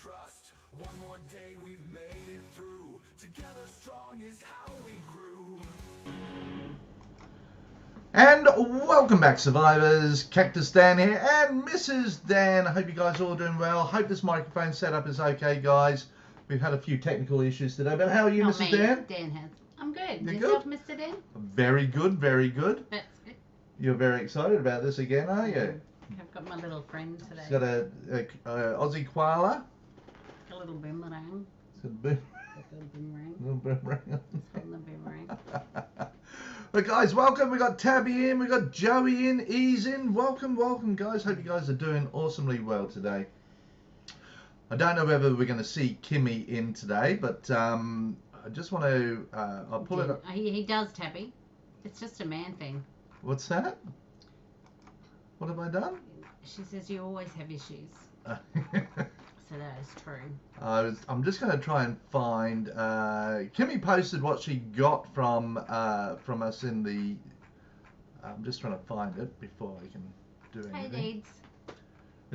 trust. One more day we've made it through. Together strong is how we grew. And welcome back, survivors. Cactus Dan here and Mrs. Dan. I hope you guys are all doing well. Hope this microphone setup is okay, guys. We've had a few technical issues today, but how are you, Not Mrs. me. Dan? Dan has. I'm good. You're Yourself, good? Mr. Dan? Very good, very good. That's good. You're very excited about this again, are you? I've got my little friend today. It's got a Aussie koala. A little boomerang. It's got a boom, A little boomerang. little boomerang. It's holding the boomerang. But guys, welcome. We got Tabby in, we got Joey in, E's in. Welcome, welcome, guys. Hope you guys are doing awesomely well today. I don't know whether we're going to see Kimmy in today, but I just want to. I'll pull it up. He does, Tabby. It's just a man thing. What's that? What have I done? She says you always have issues. So that is true. I'm just going to try and find. Kimmy posted what she got from us in the. I'm just trying to find it before I can do anything. Hey, Deeds.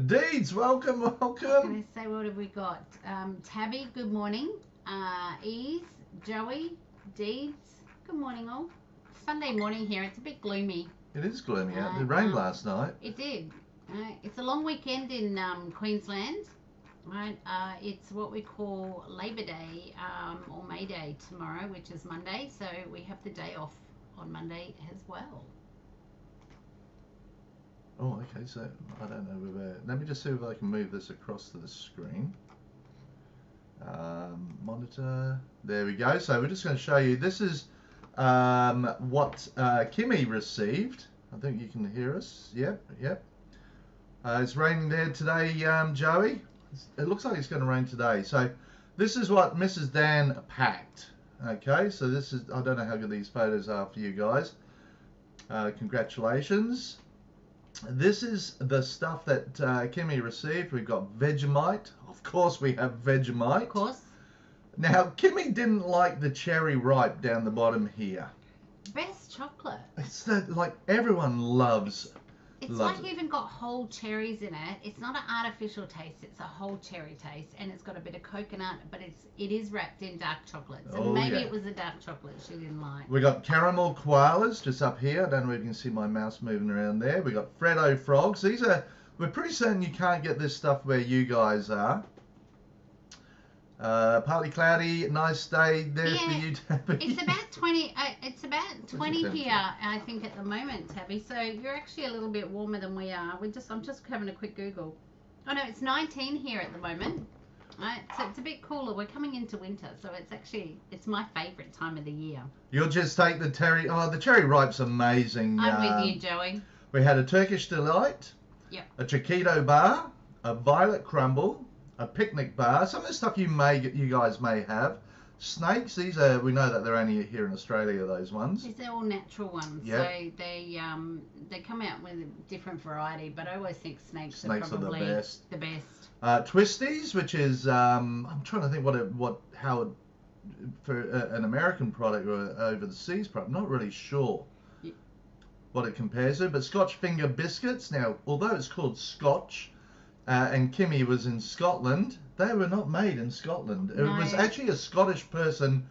Deeds, welcome, Can welcome. I say what have we got? Tabby, good morning. Ease, Joey, Deeds, good morning all. Sunday morning here. It's a bit gloomy. It is gloomy out. It rained last night. It did. It's a long weekend in Queensland. Right, it's what we call Labor Day or May Day tomorrow, which is Monday. So we have the day off on Monday as well. Oh, okay. So I don't know whether. Let me just see if I can move this across to the screen. Monitor. There we go. So we're just going to show you. This is what Kimmy received. I think you can hear us. Yep, yep. It's raining there today, Joey. It looks like it's going to rain today. So this is what Mrs. Dan packed. Okay, so this is, I don't know how good these photos are for you guys. Congratulations. This is the stuff that Kimmy received. We've got Vegemite. Of course we have Vegemite. Of course. Now, Kimmy didn't like the cherry ripe down the bottom here. Best chocolate. It's that, like, everyone loves It's Loves like it. even got whole cherries in it. It's not an artificial taste. It's a whole cherry taste, and it's got a bit of coconut, but it is wrapped in dark chocolate. So Oh, maybe yeah. it was a dark chocolate she didn't like. We got caramel koalas just up here. I don't know if you can see my mouse moving around there. We got Freddo frogs. We're pretty certain you can't get this stuff where you guys are. Partly cloudy, nice day there for you, Tabby. It's about 20. It's about 20 temperature? here, I think, at the moment, Tabby. So you're actually a little bit warmer than we are. I'm just having a quick Google. Oh no, it's 19 here at the moment. Right, so it's a bit cooler. We're coming into winter, so it's my favourite time of the year. You'll just take the cherry. Oh, the cherry ripe's amazing. I'm with you, Joey. We had a Turkish delight. Yep. A Chiquito bar, a violet crumble, a picnic bar. Some of the stuff you guys may have. Snakes. We know that they're only here in Australia. Those ones. These are all natural ones. Yep. So they come out with a different variety, but I always think snakes are probably the best. The best. Twisties, which is I'm trying to think for an American product or over the seas product. I'm not really sure what it compares to, but Scotch finger biscuits. Now, although it's called Scotch, and Kimmy was in Scotland, they were not made in Scotland. It was actually a Scottish person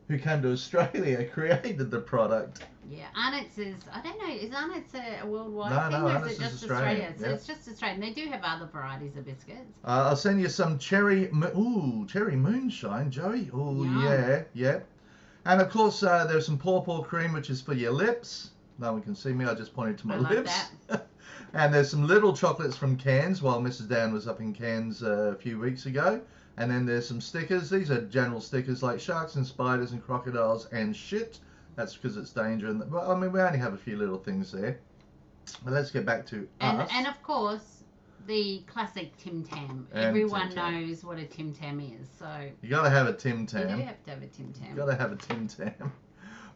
who came to Australia created the product. Yeah, Arnott's is, I don't know, is Arnott's a worldwide No, thing, no, or Arnott's is it is just Australian, Australia? So yeah. it's just Australian. They do have other varieties of biscuits. I'll send you some cherry moonshine, Joey. Oh, Yum. yeah. And of course, there's some pawpaw cream, which is for your lips. No one can see me. I just pointed to my I love lips. And there's some little chocolates from Cairns while Mrs. Dan was up in Cairns a few weeks ago. And then there's some stickers. These are general stickers like sharks and spiders and crocodiles and shit. That's because it's danger. Well, I mean, we only have a few little things there. But let's get back to us. And of course, the classic Tim Tam. And Everyone Tim Tam. knows what a Tim Tam is. So You got to have a Tim Tam. you do have to have a Tim Tam. You got to have a Tim Tam.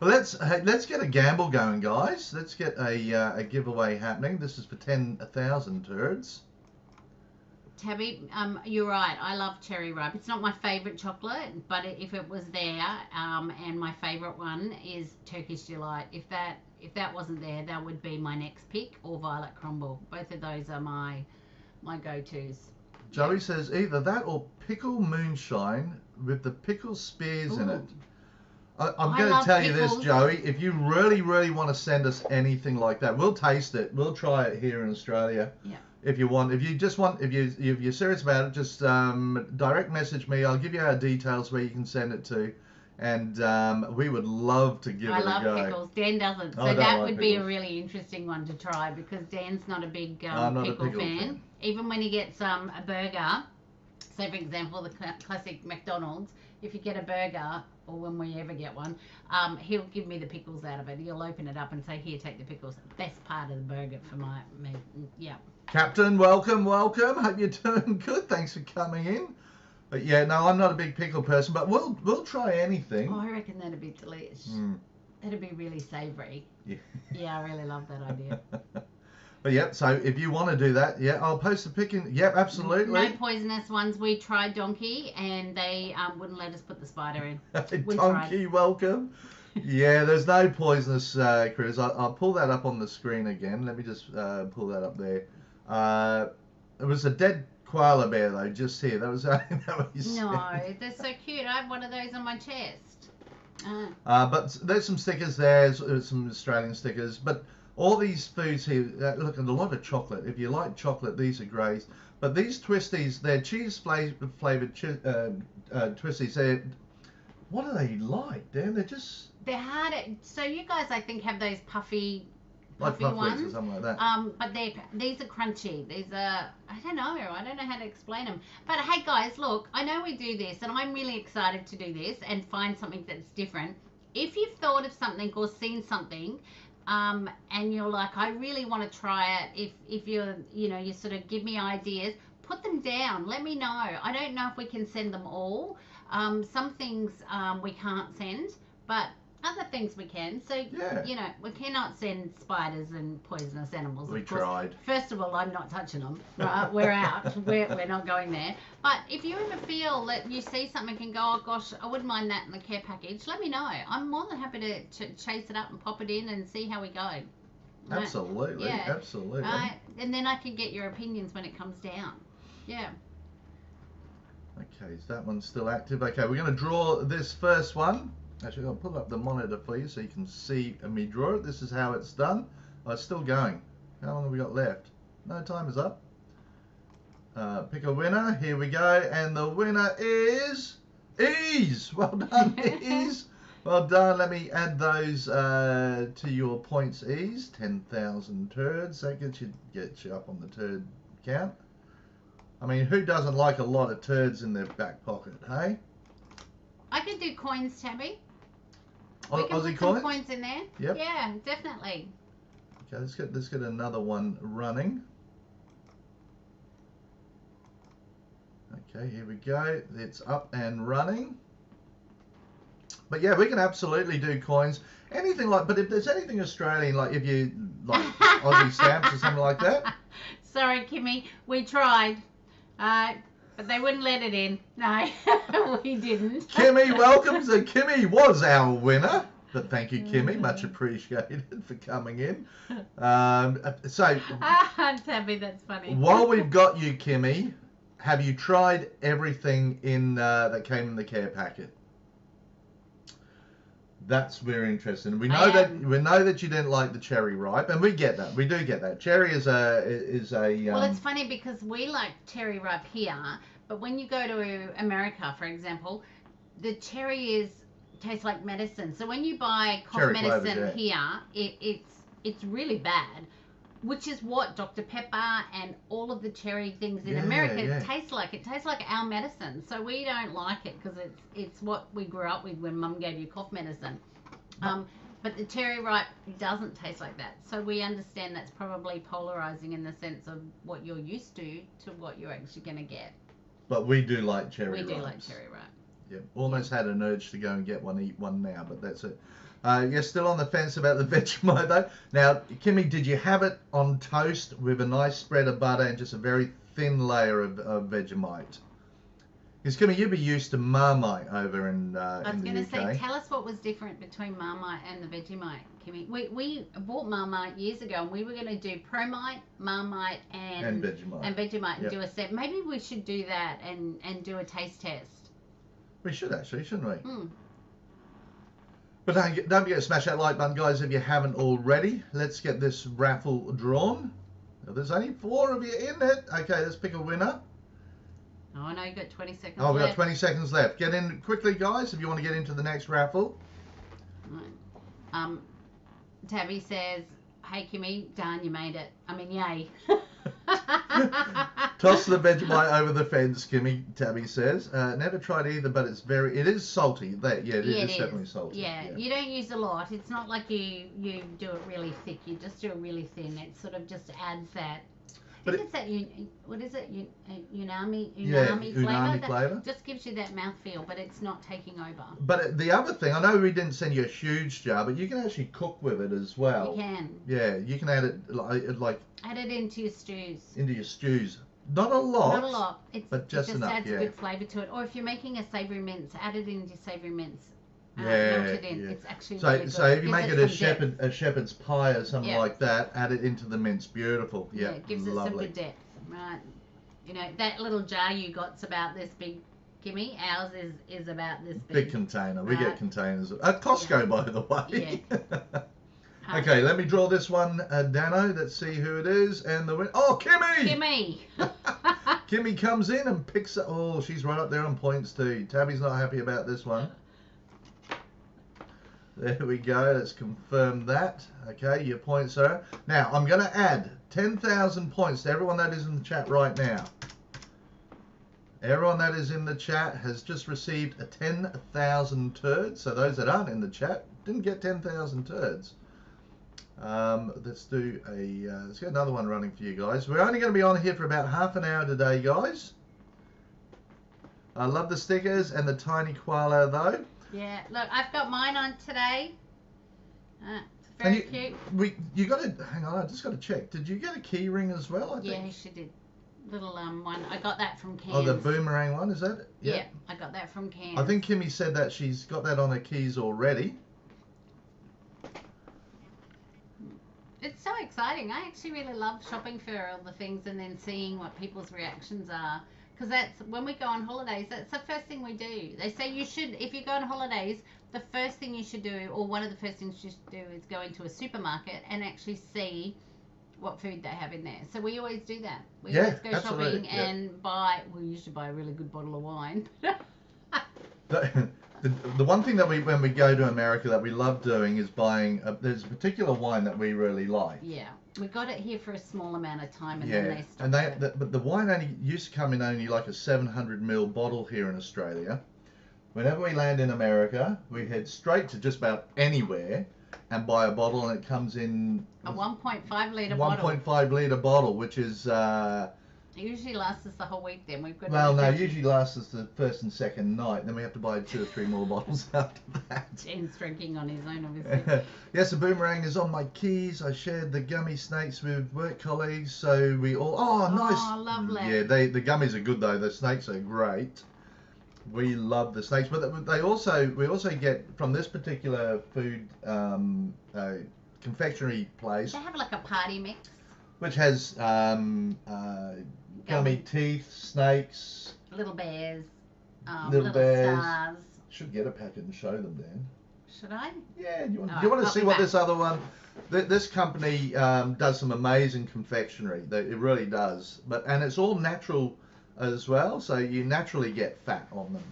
Well, let's get a gamble going, guys. Let's get a giveaway happening. This is for 10,000 turds. Tabby, you're right. I love cherry ripe. It's not my favourite chocolate, but if it was there, and my favourite one is Turkish Delight. If that wasn't there, that would be my next pick, or Violet Crumble. Both of those are my go-tos. Joey says either that or pickle moonshine with the pickle spears in it. I'm I going to love tell you this, pickles. Joey. If you really, really want to send us anything like that, we'll taste it. We'll try it here in Australia. Yeah. If you want, if you're serious about it, just direct message me. I'll give you our details where you can send it to, and we would love to give I it a love go. pickles. Dan doesn't, so I don't that like would be a pickles. really interesting one to try because Dan's not a big I'm not a pickle pickle fan. Even when he gets a burger, say for example the classic McDonald's, if you get a burger or when we ever get one, he'll give me the pickles out of it. He'll open it up and say, "Here, take the pickles." Best part of the burger for me. Yeah. Captain, welcome. Hope you're doing good. Thanks for coming in. But yeah, no, I'm not a big pickle person, but we'll try anything. Oh, I reckon that'd be delish. That'd be really savoury. Yeah. Yeah, I really love that idea. But yeah, so if you want to do that, yeah, I'll post a pic in. Yep, absolutely. No poisonous ones. We tried donkey and they wouldn't let us put the spider in. We Donkey, tried. welcome. Yeah, there's no poisonous critters. I'll pull that up on the screen again. Let me just pull that up there. It was a dead koala bear though, just here. That was that was. No, they're so cute. I have one of those on my chest. But there's some stickers there, some Australian stickers. But all these foods here, look, and a lot of chocolate. If you like chocolate, these are great. But these twisties, they're cheese flavored twisties. What are they like, Dan? They're hard. So you guys, I think, have those puffy like puff ones. or something like that. But these are crunchy. These are, I don't know how to explain them. But hey guys, look, I know we do this and I'm really excited to do this and find something that's different. If you've thought of something or seen something and you're like, I really want to try it, if you're, you sort of give me ideas, put them down, let me know. I don't know if we can send them all. Some things we can't send, but other things we can. So, yeah. We cannot send spiders and poisonous animals. We of course. tried. First of all, I'm not touching them. Right? We're out. We're not going there. But if you ever feel that you see something and go, oh gosh, I wouldn't mind that in the care package, let me know. I'm more than happy to chase it up and pop it in and see how we go. Right? Absolutely. Yeah. Absolutely. And then I can get your opinions when it comes down. Yeah. Okay, is that one still active? Okay, we're going to draw this first one. Actually, I'll pull up the monitor for you so you can see me draw it. This is how it's done. Oh, it's still going. How long have we got left? No, time is up. Pick a winner. Here we go. And the winner is Ease. Well done, Ease. Well done. Let me add those to your points, Ease. 10,000 turds. That gets you up on the turd count. I mean, who doesn't like a lot of turds in their back pocket, hey? I could do coins, Tabby. We can Aussie put some coins? coins in there. Yep. Yeah, definitely. Okay, let's get another one running. Okay, here we go. It's up and running. But yeah, we can absolutely do coins. Anything like, but if there's anything Australian, like if you like Aussie stamps or something like that. Sorry, Kimmy, we tried. But they wouldn't let it in. No, we didn't. Kimmy, welcome. So Kimmy was our winner. But thank you, Kimmy. Much appreciated for coming in. Tabby, that's funny. While we've got you, Kimmy, have you tried everything in that came in the care packet? That's very interesting. We know that you didn't like the cherry ripe, and we get that. We do get that. Cherry is a. Well, it's funny because we like cherry ripe here, but when you go to America, for example, the cherry tastes like medicine. So when you buy cough Cherry medicine flavors, yeah. here, it's really bad, which is what Dr. Pepper and all of the cherry things in America taste like. It tastes like our medicine. So we don't like it because it's what we grew up with when Mum gave you cough medicine. But the cherry ripe doesn't taste like that. So we understand that's probably polarizing in the sense of what you're used to what you're actually going to get. But we do like cherry ripe. We do like cherry ripe. Yeah, almost had an urge to go and get one, eat one now, but that's it. You're still on the fence about the Vegemite though. Now, Kimmy, did you have it on toast with a nice spread of butter and just a very thin layer of Vegemite? Because Kimmy, you'd be used to Marmite over in I was the going to UK. say, tell us what was different between Marmite and the Vegemite, Kimmy. We bought Marmite years ago, and we were going to do Promite, Marmite, And Vegemite. And Yep. do a set. Maybe we should do that and do a taste test. We should actually, shouldn't we? Mm. But don't forget to smash that like button, guys, if you haven't already. Let's get this raffle drawn. Now, there's only 4 of you in it. Okay, let's pick a winner. Oh, I know you've got 20 seconds Oh, we've left. got 20 seconds left. Get in quickly, guys, if you want to get into the next raffle. Right. Tabby says, hey, Kimmy, darn, you made it. I mean, yay. Toss the Vegemite over the fence, Kimmy, Tabby says. Never tried either, but it is salty. It is definitely salty. Yeah, you don't use a lot. It's not like you do it really thick. You just do it really thin. It sort of just adds that. I think it's that, what is it, unami flavour. Just gives you that mouthfeel, but it's not taking over. But the other thing, I know we didn't send you a huge jar, but you can actually cook with it as well. You can. Yeah, you can add it like add it into your stews. Into your stews. Not a lot. Not a lot. But just enough. It just adds a good flavour to it. Or if you're making a savoury mince, add it into your savoury mince. Melt it in. Yeah. It's actually really good. So if you make it a a shepherd's pie or something like that, add it into the mince. Beautiful. Yeah, it gives it some good depth. Right. You know, that little jar you got's about this big, Kimmy. Ours is about this big. Big container. We get containers at Costco, by the way. Yeah. Okay, let me draw this one, Dano. Let's see who it is. And the oh, Kimmy! Kimmy! Kimmy comes in and picks up. Oh, she's right up there on points too. Tabby's not happy about this one. There we go. Let's confirm that. Okay, your points are. Now, I'm going to add 10,000 points to everyone that is in the chat right now. Everyone that is in the chat has just received a 10,000 turds. So those that aren't in the chat didn't get 10,000 turds. Let's get another one running for you guys. We're only going to be on here for about half an hour today, guys. I love the stickers and the tiny koala though. Yeah, look, I've got mine on today. It's very cute. You got to hang on. I just got to check. Did you get a key ring as well? I think. Yeah, she did. Little one. I got that from Cairns. Oh, the boomerang one, is that it? Yeah, I got that from Cairns. I think Kimmy said that she's got that on her keys already. It's so exciting. I actually really love shopping for all the things and then seeing what people's reactions are. Because that's when we go on holidays, that's the first thing we do. They say you should, if you go on holidays, the first thing you should do, or one of the first things you should do, is go into a supermarket and actually see what food they have in there. So we always do that. We always go shopping and buy, we usually buy a really good bottle of wine. The one thing that when we go to America that we love doing is buying, there's a particular wine that we really like. Yeah. We got it here for a small amount of time and then they stopped it. But the wine only used to come in only like a 700ml bottle here in Australia. Whenever we land in America, we head straight to just about anywhere and buy a bottle, and it comes in a 1.5 litre bottle. 1.5 litre bottle, which is it usually lasts us the whole week then. We've got usually lasts us the first and second night, and then we have to buy 2 or 3 more bottles after that. Jen's drinking on his own, obviously. Yes, the boomerang is on my keys. I shared the gummy snakes with work colleagues, so we all... Oh, nice. Oh, lovely. Yeah, the gummies are good, though. The snakes are great. We love the snakes, but we also get from this particular food confectionery place. They have like a party mix, which has gummy teeth, snakes, little bears, little bears. stars. Should get a packet and show them, Dan. Should I? Yeah. You want to see what this other one? This company does some amazing confectionery. It really does. And it's all natural as well, so you naturally get fat on them.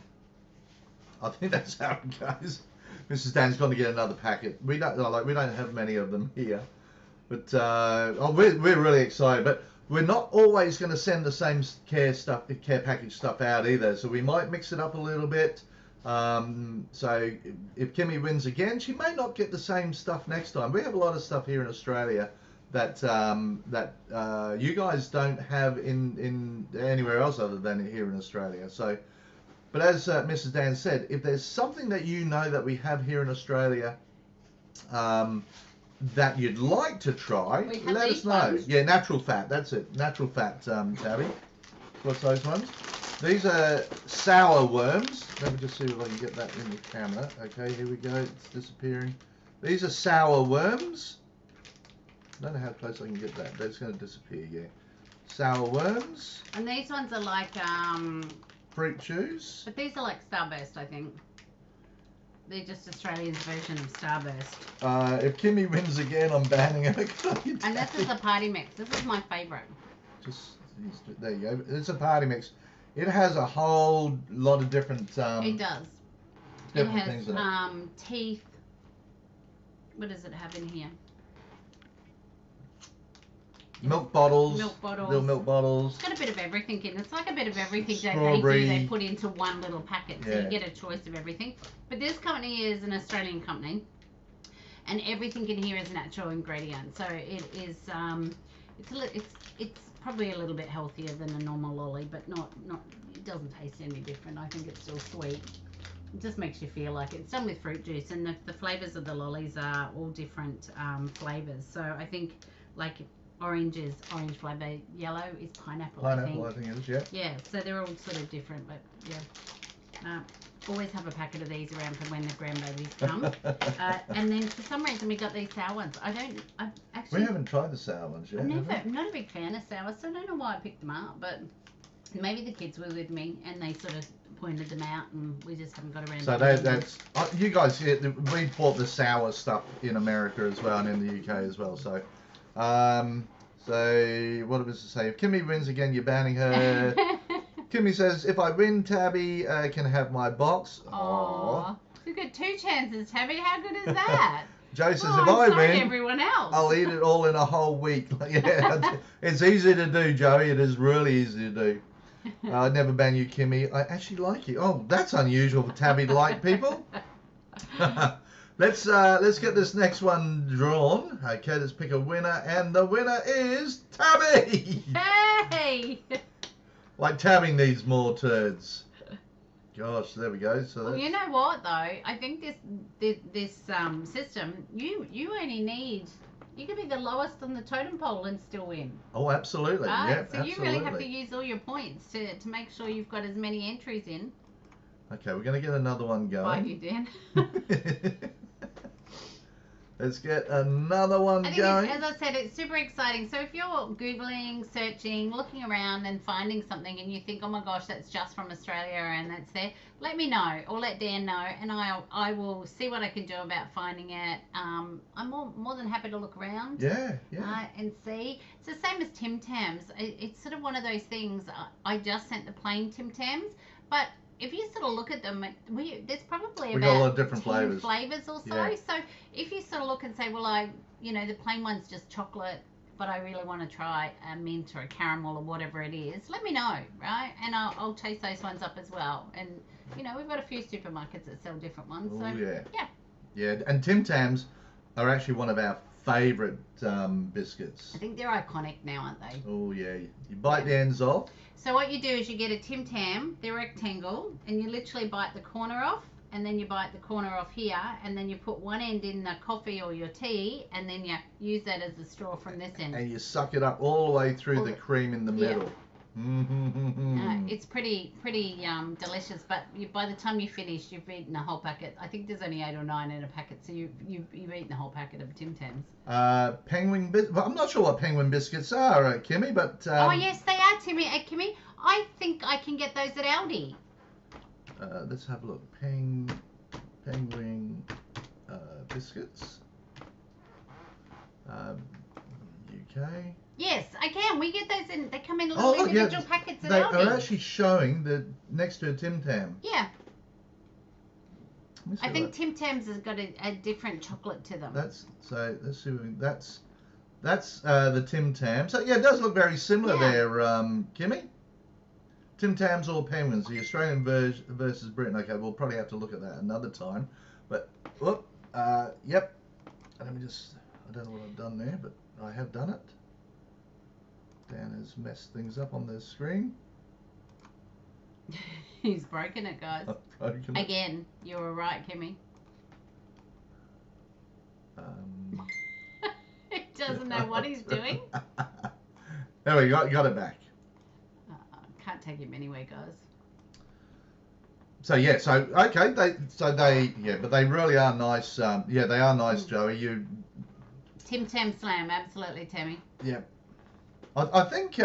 I think that's how it goes. Mrs. Dan's going to get another packet. We don't have many of them here, but we're really excited. But we're not always going to send the same care package stuff out either. So we might mix it up a little bit. So if Kimmy wins again, she may not get the same stuff next time. We have a lot of stuff here in Australia that you guys don't have in anywhere else other than here in Australia. So, but as Mrs. Dan said, if there's something that you know that we have here in Australia that you'd like to try, let us know. Yeah, natural fat. That's it. Natural fat, Tabby. What's those ones? These are sour worms. Let me just see if I can get that in the camera. Okay, here we go. It's disappearing. These are sour worms. I don't know how close I can get that, but it's going to disappear, yeah. Sour worms. And these ones are like Fruit juice. but these are like Starburst, I think. They're just Australia's version of Starburst. If Kimmy wins again, I'm banning her. And this is a party mix. This is my favourite. There you go. It's a party mix. It has a whole lot of different. It does. It Different has things in it. teeth. What does it have in here? Milk bottles. Milk bottles. Little milk bottles. It's got a bit of everything in. It's like a bit of everything that Strawberry. they put into one little packet, so Yeah. you get a choice of everything. But this company is an Australian company, and everything in here is natural ingredient. So it is. It's probably a little bit healthier than a normal lolly, but not. It doesn't taste any different. I think it's still sweet. It just makes you feel like it. It's done with fruit juice, and the flavors of the lollies are all different flavors. So I think like. Orange is orange flavour, yellow is pineapple, I think. I think it is, yeah. Yeah, so they're all sort of different, but yeah. Always have a packet of these around for when the grandbabies come. And then for some reason we got these sour ones. We haven't tried the sour ones yet. I'm not a big fan of sour, so I don't know why I picked them up, but maybe the kids were with me and they sort of pointed them out and we just haven't got around so to that's you guys, we bought the sour stuff in America as well and in the UK as well, so so what was to say? If Kimmy wins again, you're banning her. Kimmy says, if I win, Tabby can have my box. Aww. You've got 2 chances, Tabby. How good is that? Joe says, if I'm I sorry, win, everyone else. I'll eat it all in a whole week. Yeah, it's easy to do, Joey. It is really easy to do. I'd never ban you, Kimmy. I actually like you. Oh, that's unusual for Tabby to like people. Let's get this next one drawn. Okay, let's pick a winner, and the winner is Tabby. Hey! Like Tabby needs more turds. Gosh, there we go. So Well, you know what though? I think this system, you only need. You could be the lowest on the totem pole and still win. Oh, absolutely. Right? Yeah, so absolutely. you really have to use all your points to make sure you've got as many entries in. Okay, we're going to get another one going. Bite you, Dan. Let's get another one I think going. as I said, it's super exciting. So if you're Googling, searching, looking around and finding something and you think, oh my gosh, that's just from Australia and that's there, let me know or let Dan know and I will see what I can do about finding it. I'm more than happy to look around. Yeah. And see. It's the same as Tim Tams. It's sort of one of those things. I just sent the plain Tim Tams, but if you sort of look at them, there's probably We about got a lot of different 10 flavours. or so. Yeah. So if you sort of look and say, well, the plain one's just chocolate, but I really want to try a mint or a caramel or whatever it is, let me know, right? And I'll chase those ones up as well. And, we've got a few supermarkets that sell different ones. Oh, So, yeah. Yeah, and Tim Tams are actually one of our favourite biscuits. I think they're iconic now, aren't they? Oh, yeah. You bite the ends off. So what you do is you get a Tim Tam, they're rectangle, and you literally bite the corner off, and then you bite the corner off here, and then you put one end in the coffee or your tea, and then you use that as a straw from this end. And you suck it up all the way through the cream in the middle. It's pretty delicious, but by the time you finish, you've eaten a whole packet. I think there's only 8 or 9 in a packet, so you've eaten a whole packet of Tim Tams. Penguin biscuits. Well, I'm not sure what penguin biscuits are, Kimmy, but oh yes, they are, Kimmy. I think I can get those at Aldi. let's have a look. Penguin biscuits. UK. Yes, I can. We get those in. They come in little individual packets at they Aldi. are actually showing the next to a Tim Tam. Yeah. I think Tim Tams has got a different chocolate to them. Let's see. That's the Tim Tam. So yeah, it does look very similar there, Kimmy. Tim Tams or penguins, the Australian versus Britain. Okay, we'll probably have to look at that another time. But yep. Let me just. I don't know what I've done there, but I have done it. Dan has messed things up on the screen. He's broken it, guys. I've broken it. Again, you were right, Kimmy. He doesn't know what he's doing. There we go. Got it back. Can't take him anywhere, guys. So yeah, so okay, but they really are nice. Yeah, they are nice, Joey. You, Tim Tam Slam, absolutely, Tammy. yeah. I think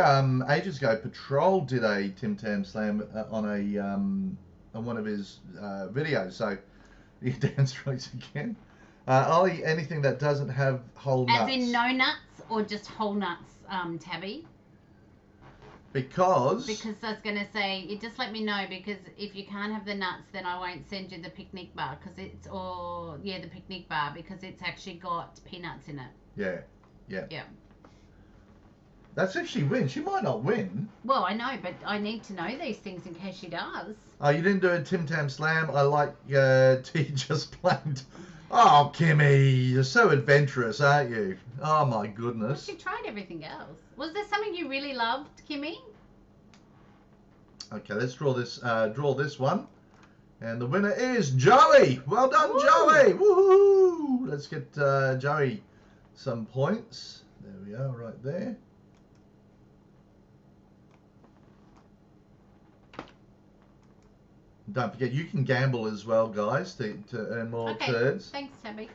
ages ago, Patrol did a Tim Tam Slam on one of his videos. So you dance right again. Ollie, anything that doesn't have whole nuts. As in no nuts or just whole nuts, Tabby? Because I was going to say, you just let me know, because if you can't have the nuts, then I won't send you the picnic bar, the picnic bar, because it's actually got peanuts in it. Yeah. That's if she wins. She might not win. Well, I know, but I need to know these things in case she does. Oh, you didn't do a Tim Tam Slam. I like T just plain. Oh, Kimmy, you're so adventurous, aren't you? Oh my goodness. Well, she tried everything else. Was there something you really loved, Kimmy? Okay, let's draw this one. And the winner is Joey. Well done, Woo! Joey. Woohoo! Let's get Joey some points. There we are, right there. Don't forget, you can gamble as well, guys, to earn more turds. Thanks, Tabby.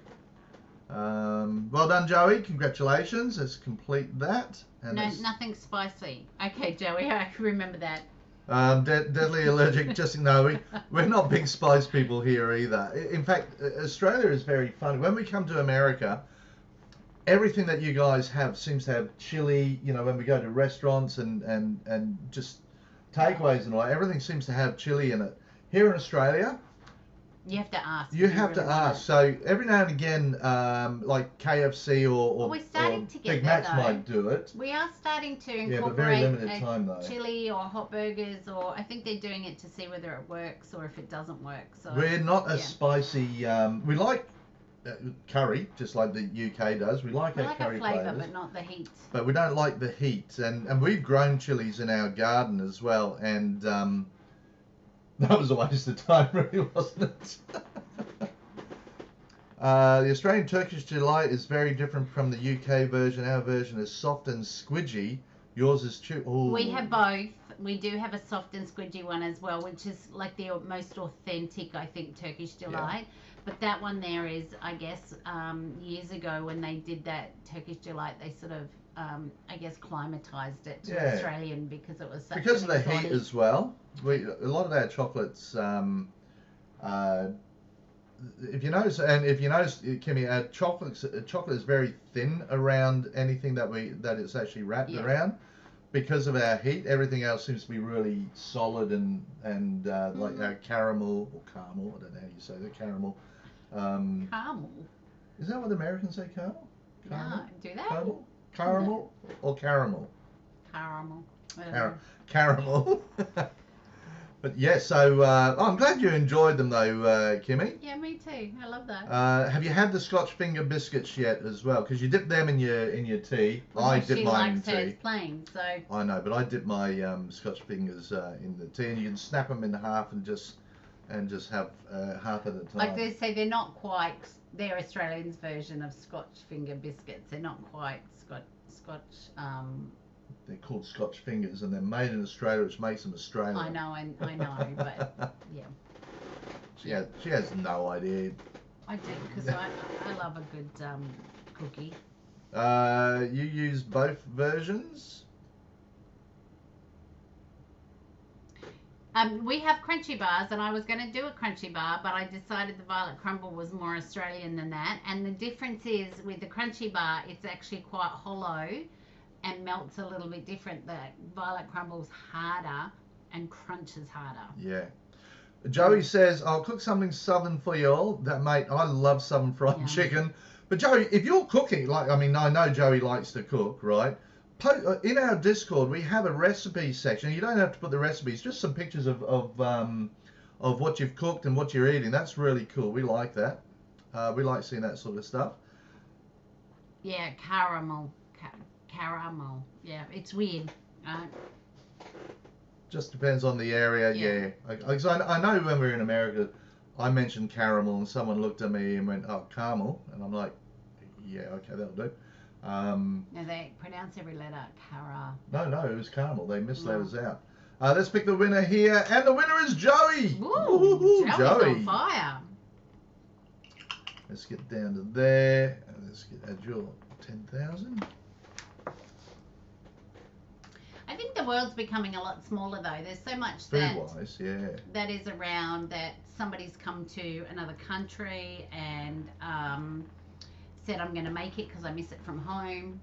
Well done, Joey. Congratulations. Let's complete that. And no, nothing spicy. Okay, Joey, I can remember that. Deadly allergic. Just no, we're not big spice people here either. In fact, Australia is very funny. When we come to America, everything that you guys have seems to have chili. You know, when we go to restaurants and just takeaways and all, everything seems to have chili in it. Here in Australia, you have to ask. You have to ask. So every now and again, like KFC or Big Macs might do it. We are starting to incorporate but very limited time, though. Chili or hot burgers, or I think they're doing it to see whether it works or if it doesn't work. So we're not a spicy. We like curry, just like the UK does. We like our curry flavour, flavors, but not the heat. But we don't like the heat, and we've grown chilies in our garden as well, and. That was a waste of time, really, wasn't it? The Australian Turkish delight is very different from the UK version. Our version is soft and squidgy. Yours is chew. Ooh. We have both. We do have a soft and squidgy one as well, which is like the most authentic, I think, Turkish delight. Yeah. But that one there is, I guess, years ago when they did that Turkish delight, they sort of, I guess, climatized it to Australian because it was such because of the heat as well. A lot of our chocolates, if you notice, Kimmy, our chocolate is very thin around anything that it's actually wrapped around. Because of our heat, everything else seems to be really solid and like our caramel, I don't know how you say the caramel. Caramel. Is that what the Americans say, caramel? No, do they? Caramel or caramel? Caramel. Caramel. But yeah, so I'm glad you enjoyed them though, Kimmy. Yeah, me too. I love that. Have you had the Scotch finger biscuits yet as well? Because you dip them in your tea. Well, I dip mine in tea. She likes hers plain, so. I know, but I dip my Scotch fingers in the tea, and you can snap them in half and just have half at a time. Like they say, they're not quite. They're Australians' version of Scotch finger biscuits. They're not quite Scotch. They're called Scotch fingers, and they're made in Australia, which makes them Australian. I know, but yeah. She has no idea. I do, because I love a good cookie. You use both versions? We have crunchy bars, and I was going to do a crunchy bar, but I decided the Violet Crumble was more Australian than that. And the difference is with the crunchy bar, it's actually quite hollow and melts a little bit different. The Violet Crumble's harder and crunches harder. Yeah. Joey says, I'll cook something southern for you all. Mate, I love southern fried chicken. But Joey, if you're cooking, I know Joey likes to cook, right? In our Discord, we have a recipe section. You don't have to put the recipes, just some pictures of what you've cooked and what you're eating. That's really cool. We like that. We like seeing that sort of stuff. Yeah, caramel. Yeah, it's weird. Just depends on the area, yeah. Because I know when we were in America, I mentioned caramel and someone looked at me and went, oh, caramel. And I'm like, yeah, okay, that'll do. No, they pronounce every letter cara. No, it was caramel. They missed letters out. Let's pick the winner here, and the winner is Joey. Ooh, Joey's Joey. on fire. Let's get down to there. And let's add your 10,000. I think the world's becoming a lot smaller though. There's so much Food-wise, yeah. that is around that somebody's come to another country and said I'm going to make it because I miss it from home.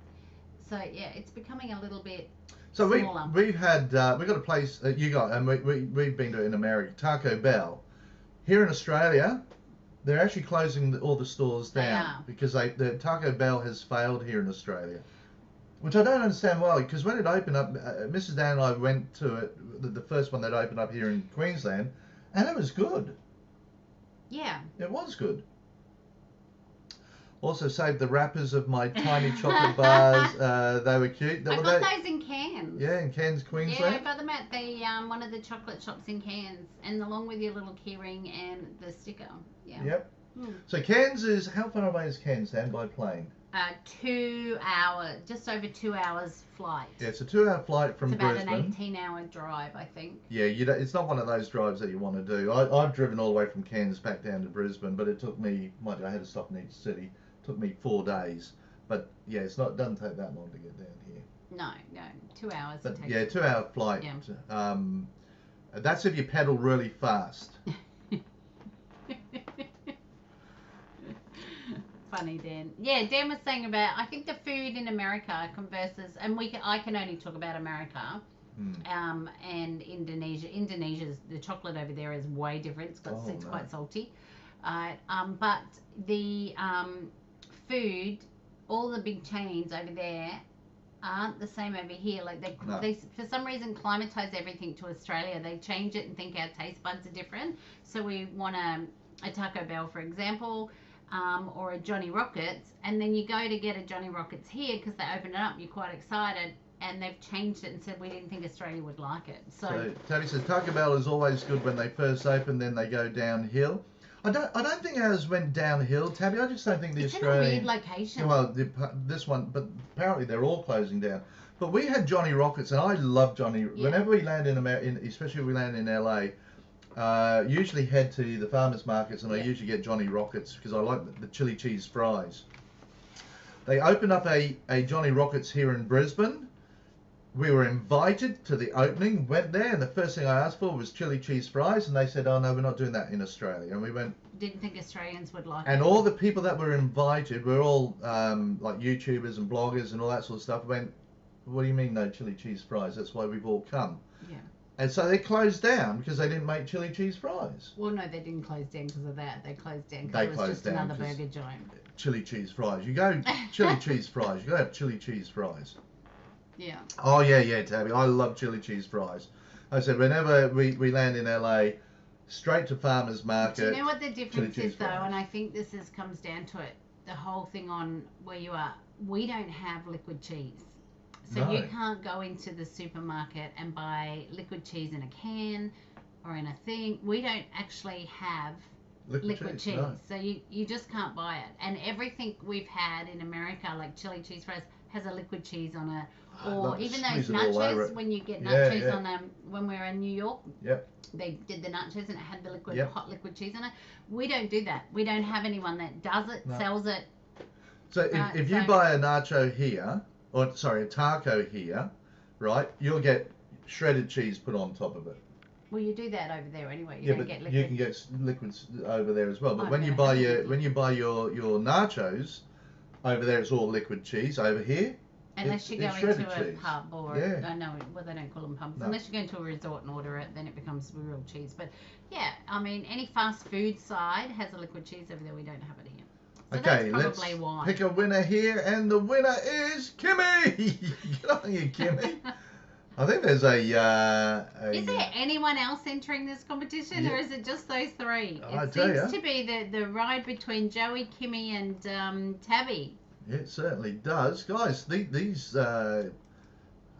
So yeah, it's becoming a little bit So smaller. we've got a place you got, and we've been to it in America, Taco Bell. Here in Australia, they're actually closing all the stores They down are. because the Taco Bell has failed here in Australia, which I don't understand why. Because when it opened up, Mrs. Dan and I went to it, the first one that opened up here in Queensland, and it was good. Yeah. It was good. Also saved the wrappers of my tiny chocolate bars. They were cute. I got those in Cairns. Yeah, in Cairns, Yeah, Queensland. I got them at the one of the chocolate shops in Cairns, and along with your little keyring and the sticker. Yeah. Yep. Hmm. So Cairns is, how far away is Cairns, Dan, by plane? 2 hour, just over 2 hours flight. Yeah, it's a 2-hour flight from It's about Brisbane. an 18-hour drive, I think. Yeah, it's not one of those drives that you want to do. I've driven all the way from Cairns back down to Brisbane, but it took me, mind you, I had to stop in each city. It took me 4 days. But yeah, it doesn't take that long to get down here. No, 2 hours. But it takes. yeah, 2-hour flight. Yeah. That's if you pedal really fast. Funny, Dan. Yeah, Dan was saying about, I think the food in America converses, and I can only talk about America, and Indonesia. Indonesia's, the chocolate over there is way different. It's quite salty. But the food, all the big chains over there aren't the same over here. Like they for some reason climatize everything to Australia. They change it and think our taste buds are different. So we want a Taco Bell, for example, or a Johnny Rockets, and then you go to get a Johnny Rockets here because they open it up. You're quite excited, and they've changed it and said we didn't think Australia would like it. So Tabby says Taco Bell is always good when they first open, then they go downhill. I don't think ours went downhill, Tabby. I just don't think the it's Australian. in a weird location. Well, this one, but apparently they're all closing down. But we had Johnny Rockets, and I love Johnny. Yeah. Whenever we land in America, especially if we land in LA, usually head to the farmers markets, and I usually get Johnny Rockets because I like the chili cheese fries. They opened up a Johnny Rockets here in Brisbane. We were invited to the opening, went there, and the first thing I asked for was chili cheese fries, and they said, "Oh no, we're not doing that in Australia." And we went. Didn't think Australians would like And it. all the people that were invited were all like YouTubers and bloggers and all that sort of stuff. Went, "What do you mean no chili cheese fries? That's why we've all come." Yeah. And so they closed down because they didn't make chili cheese fries. Well, no, they didn't close down because of that. They closed down They because it was closed just down another 'cause- burger joint. Chili cheese fries. You go chili cheese fries. You gotta have chili cheese fries. Yeah. Oh yeah, Tabby. I love chili cheese fries. I said whenever we land in LA, straight to farmers market. Do you know what the difference cheese is though? fries. And I think this comes down to it. The whole thing on where you are. We don't have liquid cheese. So No. you can't go into the supermarket and buy liquid cheese in a can or in a thing. We don't actually have liquid cheese. No. So you just can't buy it. And everything we've had in America, like chili cheese fries, has a liquid cheese on it. I Or love to even those squeeze it all over nachos, it. when you get Yeah, nachos yeah. on when we were in New York, Yep. they did the nachos and it had the liquid Yep. hot liquid cheese on it. We don't do that. We don't have anyone that does it, No. sells it. So if you so- buy a nacho here, or sorry, a taco here, right, you'll get shredded cheese put on top of it. Well, you do that over there anyway. You Yeah, don't but get liquid. you can get liquids over there as well. But I'm when you gonna buy have your liquid. when you buy your nachos, over there it's all liquid cheese. Over here, Unless you go it's into shredded a cheese. pub or Yeah. no, well they don't call them pubs. No. Unless you go into a resort and order it, then it becomes real cheese. But yeah, I mean any fast food side has a liquid cheese over there. We don't have it here. So Okay, that's let's probably why. pick a winner here, and the winner is Kimmy. Good on you, Kimmy. I think there's Is there anyone else entering this competition, or Yeah. is it just those three? I It tell seems ya. to be the ride between Joey, Kimmy, and Tabby. It certainly does, guys. These I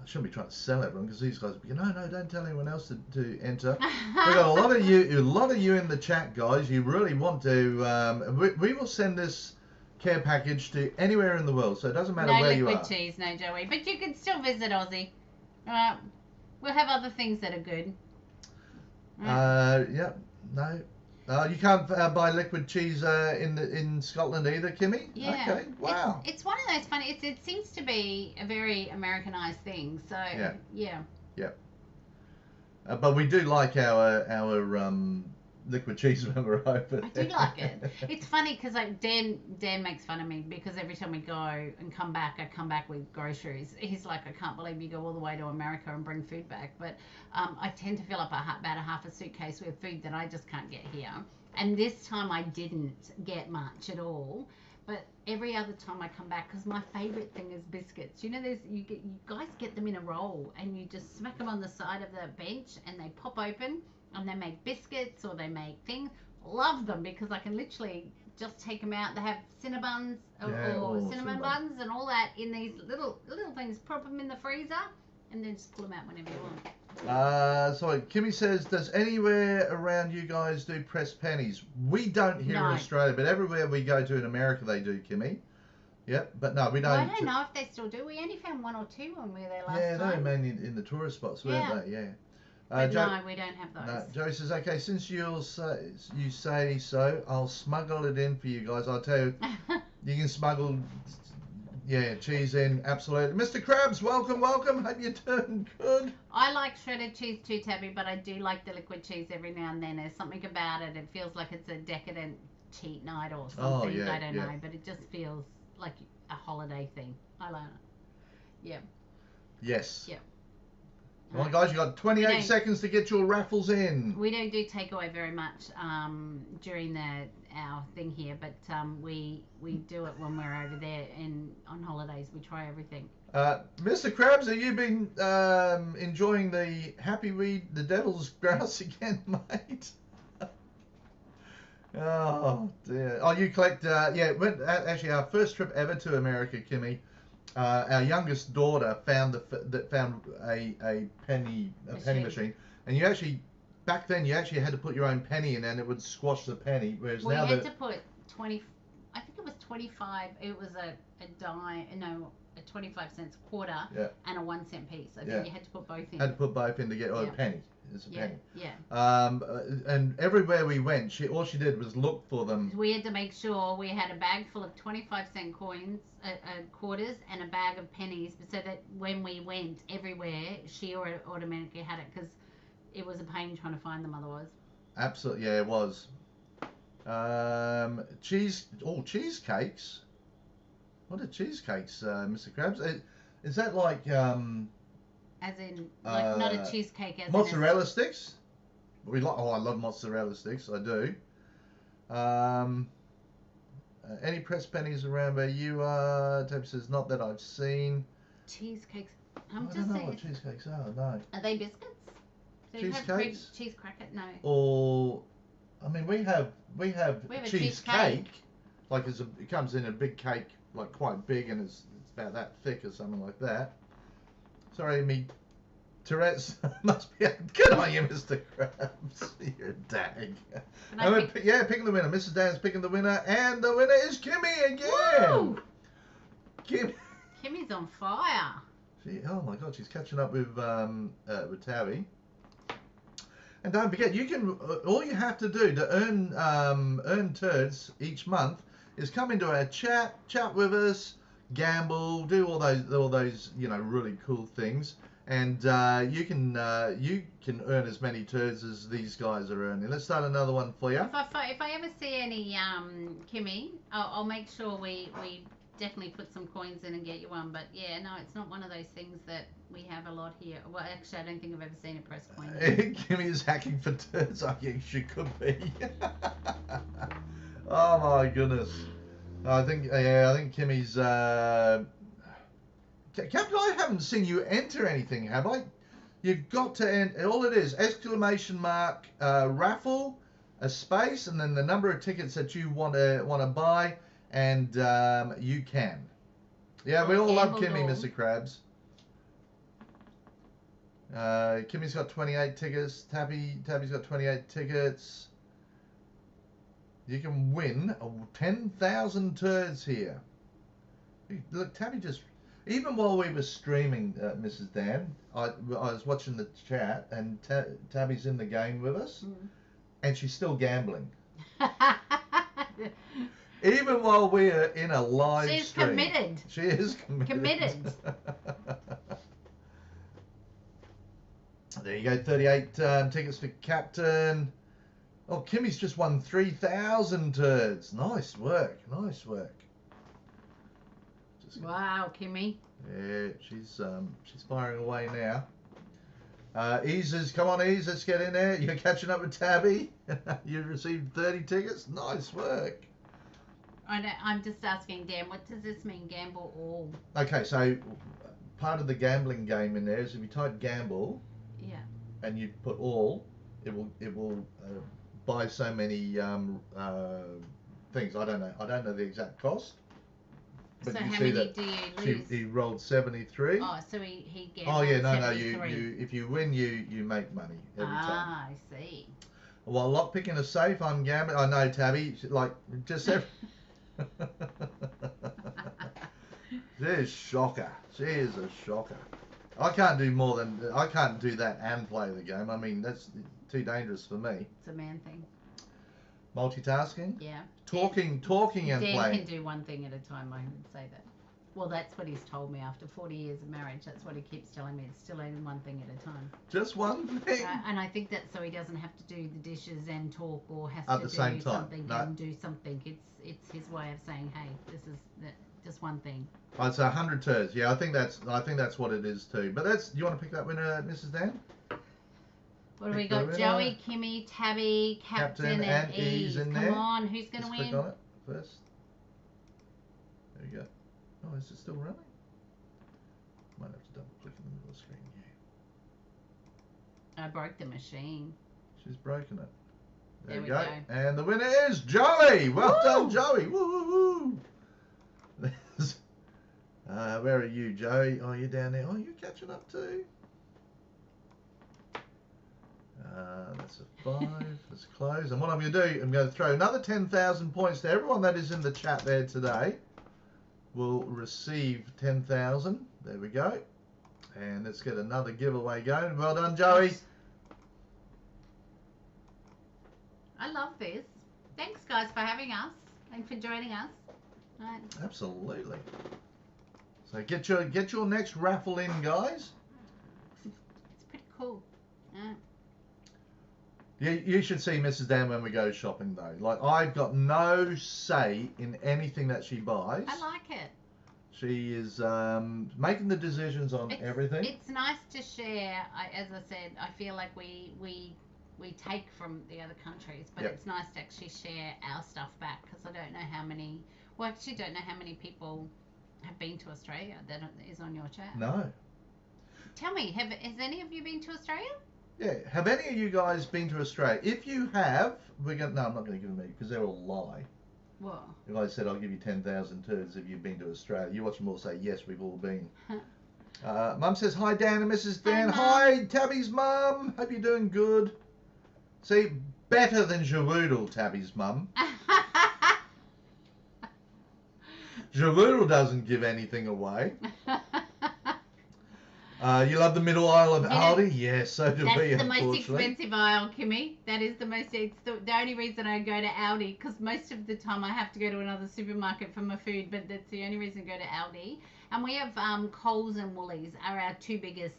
shouldn't be trying to sell everyone because these guys. No, don't tell anyone else to enter. We got a lot of you in the chat, guys. You really want to. We will send this care package to anywhere in the world, so it doesn't matter No where you liquid are. cheese, no Joey, but you can still visit Aussie. We'll have other things that are good. Yeah, no. You can't buy liquid cheese in Scotland either, Kimmy? Yeah. Okay, wow. It's one of those funny. It seems to be a very Americanized thing. So Yeah. yeah. Yep. But we do like our liquid cheese when we're over I there. do like it. It's funny because like Dan makes fun of me because every time we go and come back, I come back with groceries. He's like, I can't believe you go all the way to America and bring food back. But I tend to fill up about a half a suitcase with food that I just can't get here. And this time I didn't get much at all. But every other time I come back, because my favorite thing is biscuits. You know, you guys get them in a roll and you just smack them on the side of the bench and they pop open and they make biscuits or they make things. Love them because I can literally just take them out. They have Cinnabons or cinnamon buns and all that in these little things. Pop them in the freezer and then just pull them out whenever you want. Sorry, Kimmy says, does anywhere around you guys do pressed pennies? We don't here in Australia, but everywhere we go to in America they do, Kimmy. Yep, but no, we don't. Well, I don't know if they still do. We only found one or two when we were there last time. Yeah, they were mainly in the tourist spots, weren't they? Yeah. But no, we don't have those. No, Joe says, okay, since you say so, I'll smuggle it in for you guys. I'll tell you, you can smuggle, cheese in, absolutely. Mr. Krabs, welcome. Hope you're doing good. I like shredded cheese too, Tabby, but I do like the liquid cheese every now and then. There's something about it. It feels like it's a decadent cheat night or something. Oh, yeah, I don't know, but it just feels like a holiday thing. I like it. Yeah. Yes. Yeah. Well, guys, you got 28 seconds to get your raffles in. We don't do takeaway very much during our thing here, but we do it when we're over there and on holidays. We try everything. Mr. Krabs, have you been enjoying the Happy Weed, the Devil's Grouse again, mate? Oh dear. Oh, you collect? Actually, our first trip ever to America, Kimmy. Our youngest daughter found a penny machine, and you actually back then you actually had to put your own penny in, and it would squash the penny. Whereas now you had to put 20. I think it was 25. It was a dime. No, a 25 cents quarter and a 1 cent piece. I think you had to put both in. Had to put both in to get a penny. It's a penny. Yeah. And everywhere we went, all she did was look for them. We had to make sure we had a bag full of 25-cent coins, quarters, and a bag of pennies, so that when we went everywhere, she automatically had it, because it was a pain trying to find them otherwise. Absolutely, yeah, it was. Cheesecakes. What are cheesecakes, Mr. Krabs? Is that like as in, like, not a cheesecake, as mozzarella sticks? I love mozzarella sticks. I do. Any pressed pennies around where you are? Tab says, not that I've seen. Cheesecakes. I don't know what cheesecakes are. No. Are they biscuits? Do you have cheese cracker? No. Or, I mean, we have cheesecake. Like it comes in a big cake, like quite big, and it's about that thick or something like that. Sorry, me Tourette's must be good on you, Mr. Krabs. You're a dag. Picking the winner. Mrs. Dan's picking the winner, and the winner is Kimmy again. Woo! Kimmy's on fire. Oh my God, she's catching up with Tabby. And don't forget, you can. All you have to do to earn turds each month is come into our chat with us, gamble, do all those really cool things, and you can earn as many turds as these guys are earning. Let's start another one for you. If I ever see any Kimmy, I'll make sure we definitely put some coins in and get you one. But yeah, no, it's not one of those things that we have a lot here. Well, actually, I don't think I've ever seen a press coin. Kimmy is hacking for turds. I think she could be. Oh my goodness. I think Kimmy's. Captain, I haven't seen you enter anything, have I? You've got to enter. All it is, exclamation mark, raffle, a space, and then the number of tickets that you want to buy, and you can. Yeah, we all love Kimmy, Mr. Krabs. Kimmy's got 28 tickets. Tabby's got 28 tickets. You can win 10,000 turds here. Look, Tabby just... Even while we were streaming, Mrs. Dan, I was watching the chat, and Tabby's in the game with us, and she's still gambling. Even while we are in a live She's stream. committed. She is committed. Committed. There you go, 38 tickets for captain. Oh, Kimmy's just won 3,000 turds. Nice work, nice work. Wow, Kimmy. Yeah, she's firing away now. Eases, come on, Ease, let's get in there. You're catching up with Tabby. You've received 30 tickets. Nice work. I'm just asking Dan, what does this mean, gamble all? Okay, so part of the gambling game in there is if you type gamble, yeah, and you put all, it will buy so many things. I don't know the exact cost. But so how see many do you lose? He rolled 73. Oh, so he gambled. Oh yeah, no, 73. you if you win, you make money every time. Ah, I see. While lock picking a safe, I'm gambling. I know, Tabby. Like just every. She is shocker. She is a shocker. I can't do that and play the game. I mean, that's too dangerous for me. It's a man thing. Multitasking? Yeah. Talking and Dan playing. can do one thing at a time, I would say that. Well, that's what he's told me after 40 years of marriage. That's what he keeps telling me. It's still only one thing at a time. Just one thing? And I think that's so he doesn't have to do the dishes and talk or has At to the do same time. something No. and do something. It's his way of saying, hey, this is just one thing. Oh, it's 100 turns. Yeah, I think that's what it is too. But do you want to pick that winner, Mrs. Dan? What do we got? Joey, Kimmy, Tabby, Captain and Ease. in Come there. on, who's going to win? Click on it first. There we go. Oh, is it still running? Might have to double click in the middle of the screen. Yeah. I broke the machine. She's broken it. There we go. go. And the winner is Joey. Well Woo! done, Joey. Woo, woo, woo. There's, where are you, Joey? Oh, you're down there. Oh, you're catching up too. That's a 5. Let's close. And what I'm going to do, I'm going to throw another 10,000 points to everyone that is in the chat there today. Will receive 10,000. There we go. And let's get another giveaway going. Well done, Joey. I love this. Thanks, guys, for having us and for joining us. Right. Absolutely. So get your next raffle in, guys. It's pretty cool. Yeah. You should see Mrs. Dan when we go shopping though. Like, I've got no say in anything that she buys. I like it. She is making the decisions on everything. It's nice to share. As I said, I feel like we take from the other countries, but Yep. it's nice to actually share our stuff back because I don't know how many. Well, I actually don't know how many people have been to Australia that is on your chat. No. Tell me, has any of you been to Australia? Yeah. Have any of you guys been to Australia? If you have, no, I'm not going to give them to you because they're all lie. What? If I said I'll give you 10,000 turds if you've been to Australia, you watch them all say yes, we've all been. Mum says hi, Dan and Mrs. Dan. Hi, Tabby's mum. Hope you're doing good. See, better than Jawoodle, Tabby's mum. Jawoodle doesn't give anything away. You love the middle aisle of Aldi? Yes, so do we, That's the most unfortunately. expensive aisle, Kimmy. That is the most. It's the only reason I go to Aldi because most of the time I have to go to another supermarket for my food, but that's the only reason I go to Aldi. And we have Coles and Woolies are our two biggest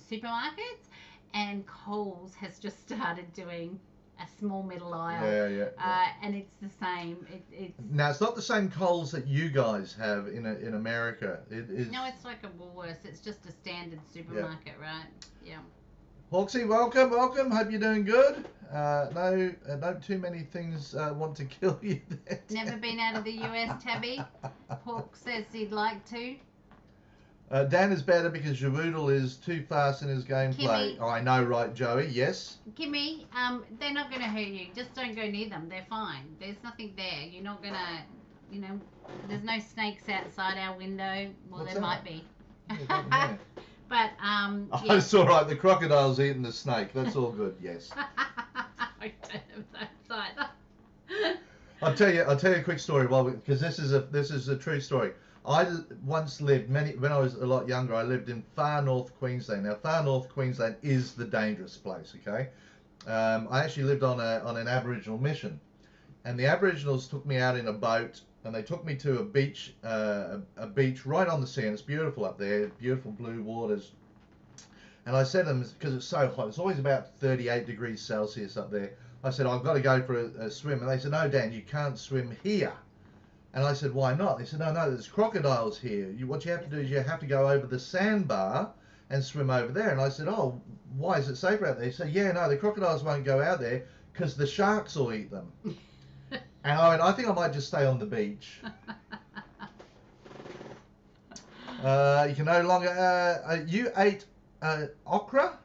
supermarkets, and Coles has just started doing a small middle aisle. Yeah. And it's the same. It's Now, it's not the same Coles that you guys have in America. It is. no, it's like a Woolworths. It's just a standard supermarket, right? Yeah. Hawksy, welcome. Hope you're doing good. No too many things want to kill you there. Never been out of the US, Tabby. Hawk says he'd like to. Dan is better because Jawoodle is too fast in his gameplay. Kimmy. Oh, I know, right, Joey? Yes. Kimmy, they're not going to hurt you. Just don't go near them. They're fine. There's nothing there. You're not going to, there's no snakes outside our window. Well, What's there that? might be. Yeah. But, Oh, yeah. it's all right. The crocodile's eating the snake. That's all good. Yes. I don't have that either. I'll tell you a quick story. Well, because this is a true story. once lived when I was a lot younger. I lived in far north Queensland. Now, far north Queensland is the dangerous place. Okay, I actually lived on an Aboriginal mission, and the Aboriginals took me out in a boat, and they took me to a beach right on the sea, and it's beautiful up there, beautiful blue waters. And I said to them, because it's so hot, it's always about 38 degrees Celsius up there. I said, I've got to go for a swim. And they said, no, Dan, you can't swim here. And I said, why not? They said, no, there's crocodiles here. What you have to do is you have to go over the sandbar and swim over there. And I said, oh, why is it safer out there? He said, yeah, no, the crocodiles won't go out there because the sharks will eat them. And I went, I think I might just stay on the beach. You can no longer, you ate okra?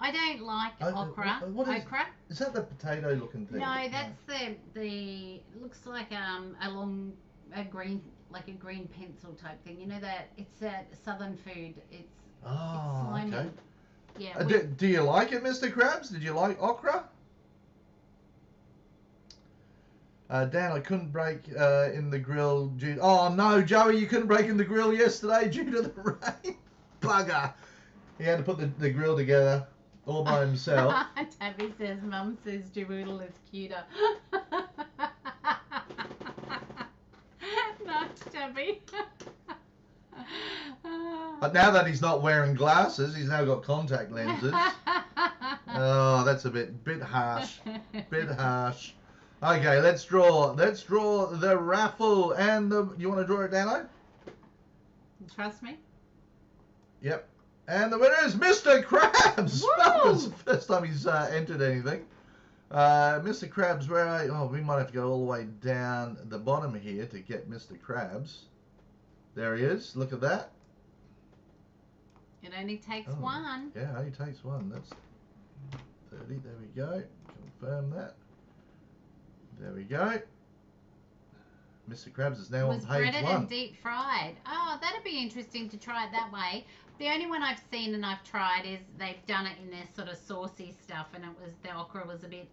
I don't like okra. Okra? Is that the potato looking thing? No, that's the it looks like a green pencil type thing. You know that it's a southern food. It's slimy. Okay. Yeah. Do you like it, Mr. Krabs? Did you like okra? Dan, I couldn't break in the grill due. Oh no, Joey, you couldn't break in the grill yesterday due to the rain. Bugger. He had to put the grill together all by himself. Tabby says, Mum says Jawoodle is cuter. Nice, Tabby. But now that he's not wearing glasses, he's now got contact lenses. Oh, that's a bit harsh. Bit harsh. Okay, let's draw the raffle and you want to draw it, Dano? Trust me. Yep. And the winner is Mr. Krabs. Woo! That was the first time he's entered anything. Mr. Krabs, where are you? Oh, we might have to go all the way down the bottom here to get Mr. Krabs. There he is. Look at that. It only takes one. Yeah, it only takes one. That's 30. There we go. Confirm that. There we go. Mr. Krabs is now on page 1. Was breaded and deep fried. Oh, that'd be interesting to try it that way. The only one I've seen and I've tried is they've done it in their sort of saucy stuff, and the okra was a bit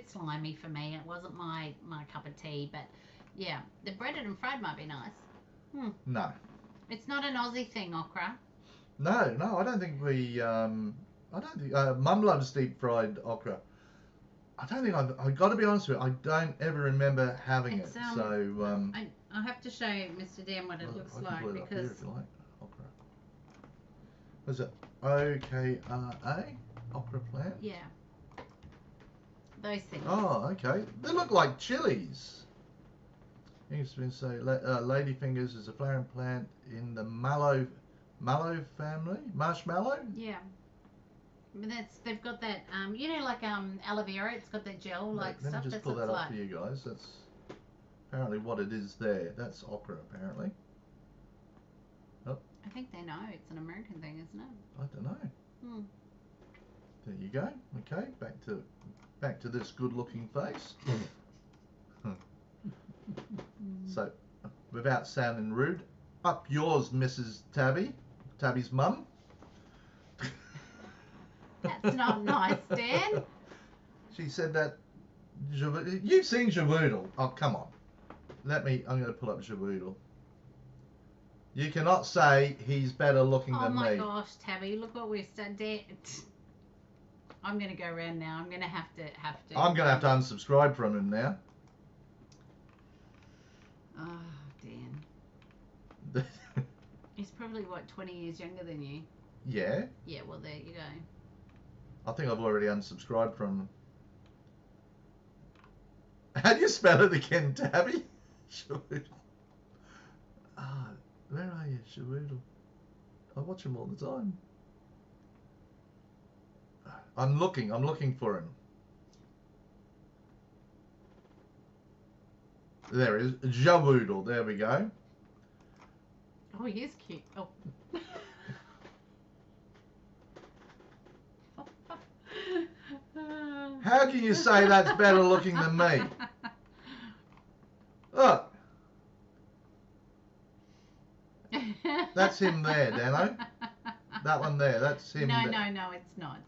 slimy for me. It wasn't my cup of tea, but yeah, the breaded and fried might be nice. No. It's not an Aussie thing, okra. No, I don't think we. I don't think Mum loves deep fried okra. I don't think I've got to be honest with you. I don't ever remember having it. So I'll have to show Mr. Dan what it looks like because. Here if you like. Okra. Was it OKRA? Okra plant? Yeah. Those things. Oh, okay. They look like chilies. Ladyfingers is a flowering plant in the mallow family. Marshmallow? Yeah. But they've got that like aloe vera, it's got that gel like stuff. Let me just pull that up for you guys. That's apparently what it is there. That's okra apparently. Oh. I think they know it's an American thing, isn't it? I don't know. There you go. Okay, back to this good looking face. So, without sounding rude, up yours, Mrs. Tabby's mum. That's not nice, Dan. She said that. You've seen Jawoodle. Oh, come on. I'm going to pull up Jawoodle. You cannot say he's better looking than me. Oh my gosh, Tabby, look what we've done. I'm going to go around now. I'm going to have to. I'm going to have to unsubscribe from him now. Oh, Dan. He's probably, 20 years younger than you? Yeah. Yeah, well, there you go. I think I've already unsubscribed from him. How do you spell it again, Tabby? Shawoodle. Where are you, Shawoodle? I watch him all the time. I'm looking for him. There he is, Jawoodle. There we go. Oh, he is cute. Oh. How can you say that's better looking than me? Look. That's him there, Dano. That one there, that's him. No, it's not.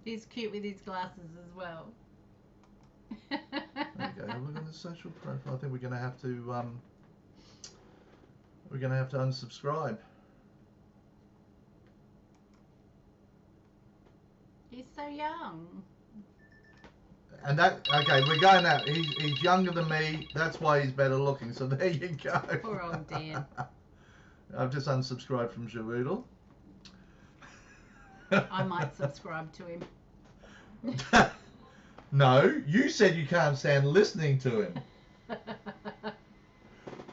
He's cute with his glasses as well. Okay, have a look on the social profile. I think we're going to have to We're going to have to unsubscribe. He's so young. And that, okay, we're going out. He's younger than me. That's why he's better looking. So there you go. Poor old Dan. I've just unsubscribed from Jawoodle. I might subscribe to him. No, you said you can't stand listening to him.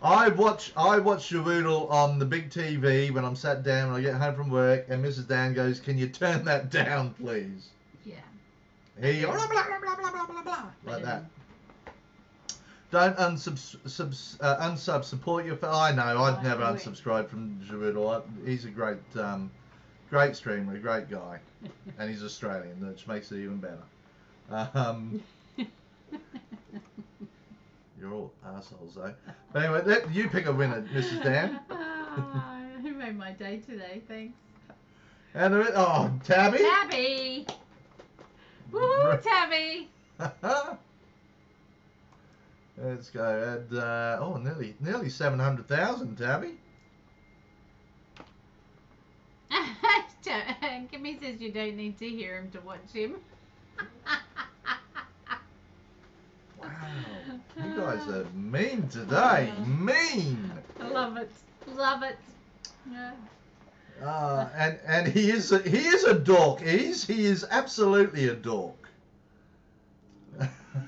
I watch Jawoodle on the big TV when I'm sat down when I get home from work, and Mrs. Dan goes, "Can you turn that down, please?" Yeah. He blah, blah, blah, blah, blah, blah, blah, like that. Don't unsub. Support your. I know. I've never unsubscribed from Jawoodle. He's a great streamer, a great guy, and he's Australian, which makes it even better. You're all assholes, though. But anyway, you pick a winner, Mrs. Dan. Who made my day today? Thanks. And Tabby. Tabby. Woo, Tabby. Let's go. And nearly 700,000, Tabby. Kimmy says you don't need to hear him to watch him. Wow, you guys are mean today. Mean. I love it. Love it. Yeah. And he is a dork. He is absolutely a dork.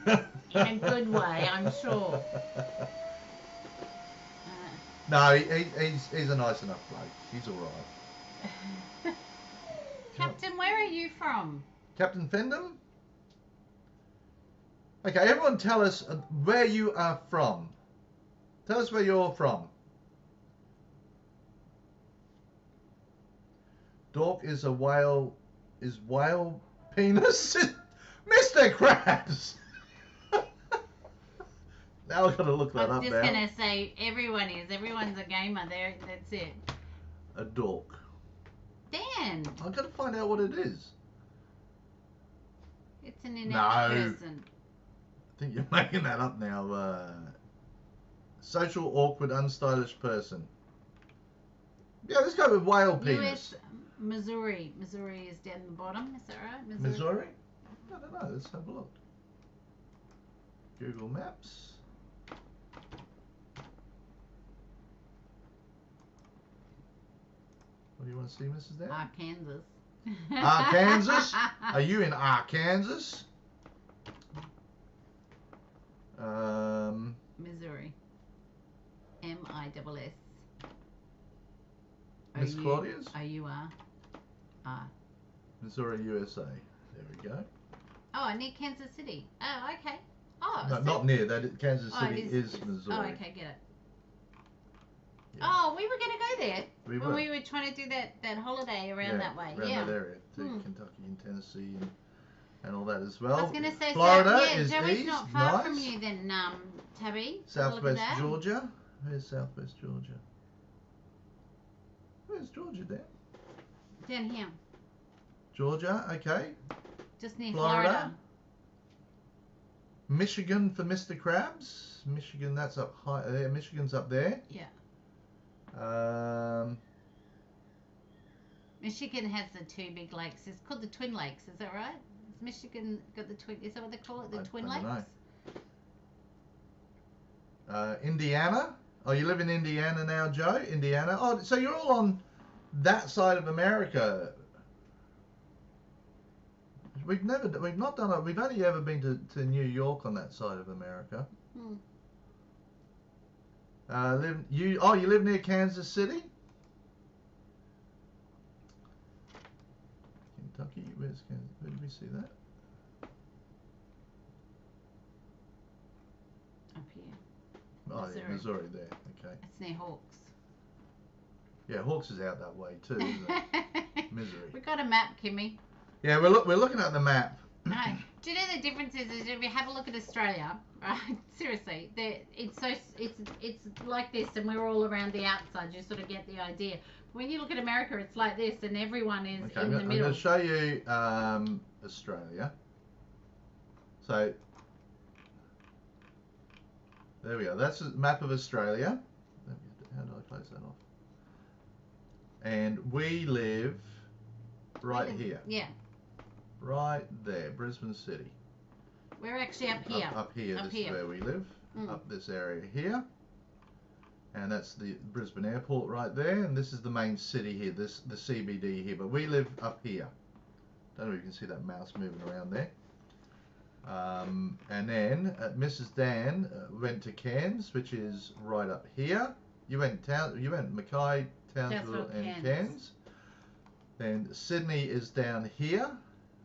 In a good way, I'm sure. No, he's a nice enough bloke. He's all right. Captain, where are you from? Captain Fendham? Okay, everyone tell us where you are from. Tell us where you're from. Dork is a whale. Is whale penis? Mr. Krabs! Now I've got to look that up now. I was just going to say, everyone's a gamer there, that's it. A dork. Dan! I've got to find out what it is. It's an inept person. I think you're making that up now. Social, awkward, unstylish person. Yeah, let's go with whale penis. US, Missouri. Missouri is down the bottom, is that right? Missouri? I don't know, let's have a look. Google Maps. What do you want to see, Mrs. Dan? Arkansas. Arkansas? Are you in Arkansas? Missouri. M-I-S-S. Miss Claudia's? O-U-R-R. Missouri, USA. There we go. Oh, near Kansas City. Oh, okay. Oh, no, not near. Kansas City is Missouri. Oh, okay, get it. Yeah. Oh, we were going to go there We were trying to do that holiday around that way. Around that area, to Kentucky and Tennessee and all that as well. I was going to say, Florida is Joey's east, not far nice. from you then, Tabby. Southwest Georgia. Where's Southwest Georgia? Where's Georgia, Dan? Down here. Georgia, okay. Just near Florida. Michigan for Mr. Krabs. Michigan, that's up high there. Michigan's up there. Yeah. Michigan has the two big lakes. It's called the Twin Lakes. Is that right? Has Michigan got the twin? Is that what they call it? The Twin Lakes. Know. Indiana. Oh, you live in Indiana now, Joe? Indiana. Oh, so you're all on that side of America. We've not done it. We've only ever been to New York on that side of America. You live near Kansas City? Kentucky, where's Kansas? Where did we see that? Up here. Oh, yeah, Missouri there. Okay. It's near Hawks. Yeah, Hawks is out that way too, isn't it? Missouri. We got a map, Kimmy. Yeah, we're looking at the map. No. Do you know the difference is if you have a look at Australia, right? Seriously, it's like this, and we're all around the outside. You sort of get the idea. When you look at America, it's like this, and everyone is in the middle. I'm going to show you Australia. So there we go. That's a map of Australia. How do I close close that off. And we live right here. Yeah. Right there, Brisbane City. We're actually up here. Up here, Up this here. is where we live. Up this area here. And that's the Brisbane Airport right there. And this is the main city here, the CBD here. But we live up here. Don't know if you can see that mouse moving around there. And then Mrs. Dan went to Cairns, which is right up here. You went Mackay, Townsville, and Cairns. Then Sydney is down here,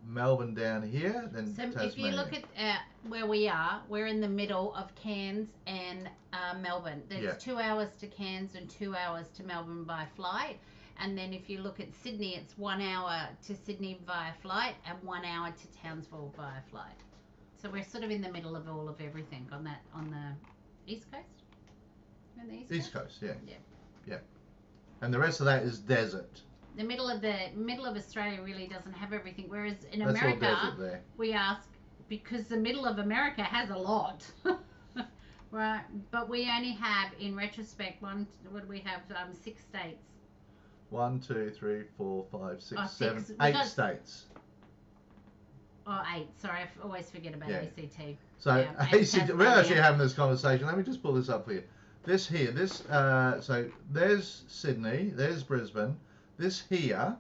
Melbourne down here, then So Tasmania. if you look at where we are, we're in the middle of Cairns and Melbourne. There's 2 hours to Cairns and 2 hours to Melbourne by flight. And then if you look at Sydney, it's 1 hour to Sydney via flight and 1 hour to Townsville via flight. So we're sort of in the middle of all of everything on the East Coast. We're on the East Coast, yeah. Yeah. Yeah. And the rest of that is desert. The middle of Australia really doesn't have everything, whereas in That's America all desert there. we ask because the middle of America has a lot, right? But we only have, in retrospect, what do we have? 6 states. 1, 2, 3, 4, 5, 6, Oh, 7, six. 8 states. Oh, 8. Sorry, I always forget about Yeah. ACT. So Yeah, ACT, we're actually Tasmania. having this conversation. Let me just pull this up for you. This here, so there's Sydney, there's Brisbane. This here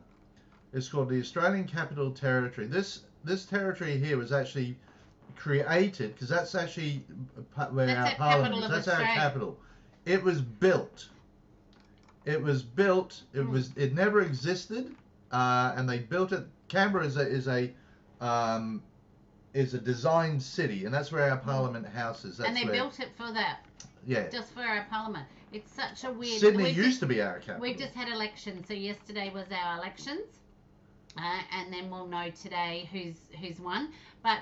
is called the Australian Capital Territory. This territory here was actually created because that's actually where That's our our parliament capital is. of That's our Australia. capital. It was built. It never existed, and they built it. Canberra is a designed city, and that's where our Parliament House is. And they built it for that. Yeah. Just for our Parliament. It's such a weird. Sydney used to be our capital. We've just had elections, so yesterday was our elections, and then we'll know today who's won. But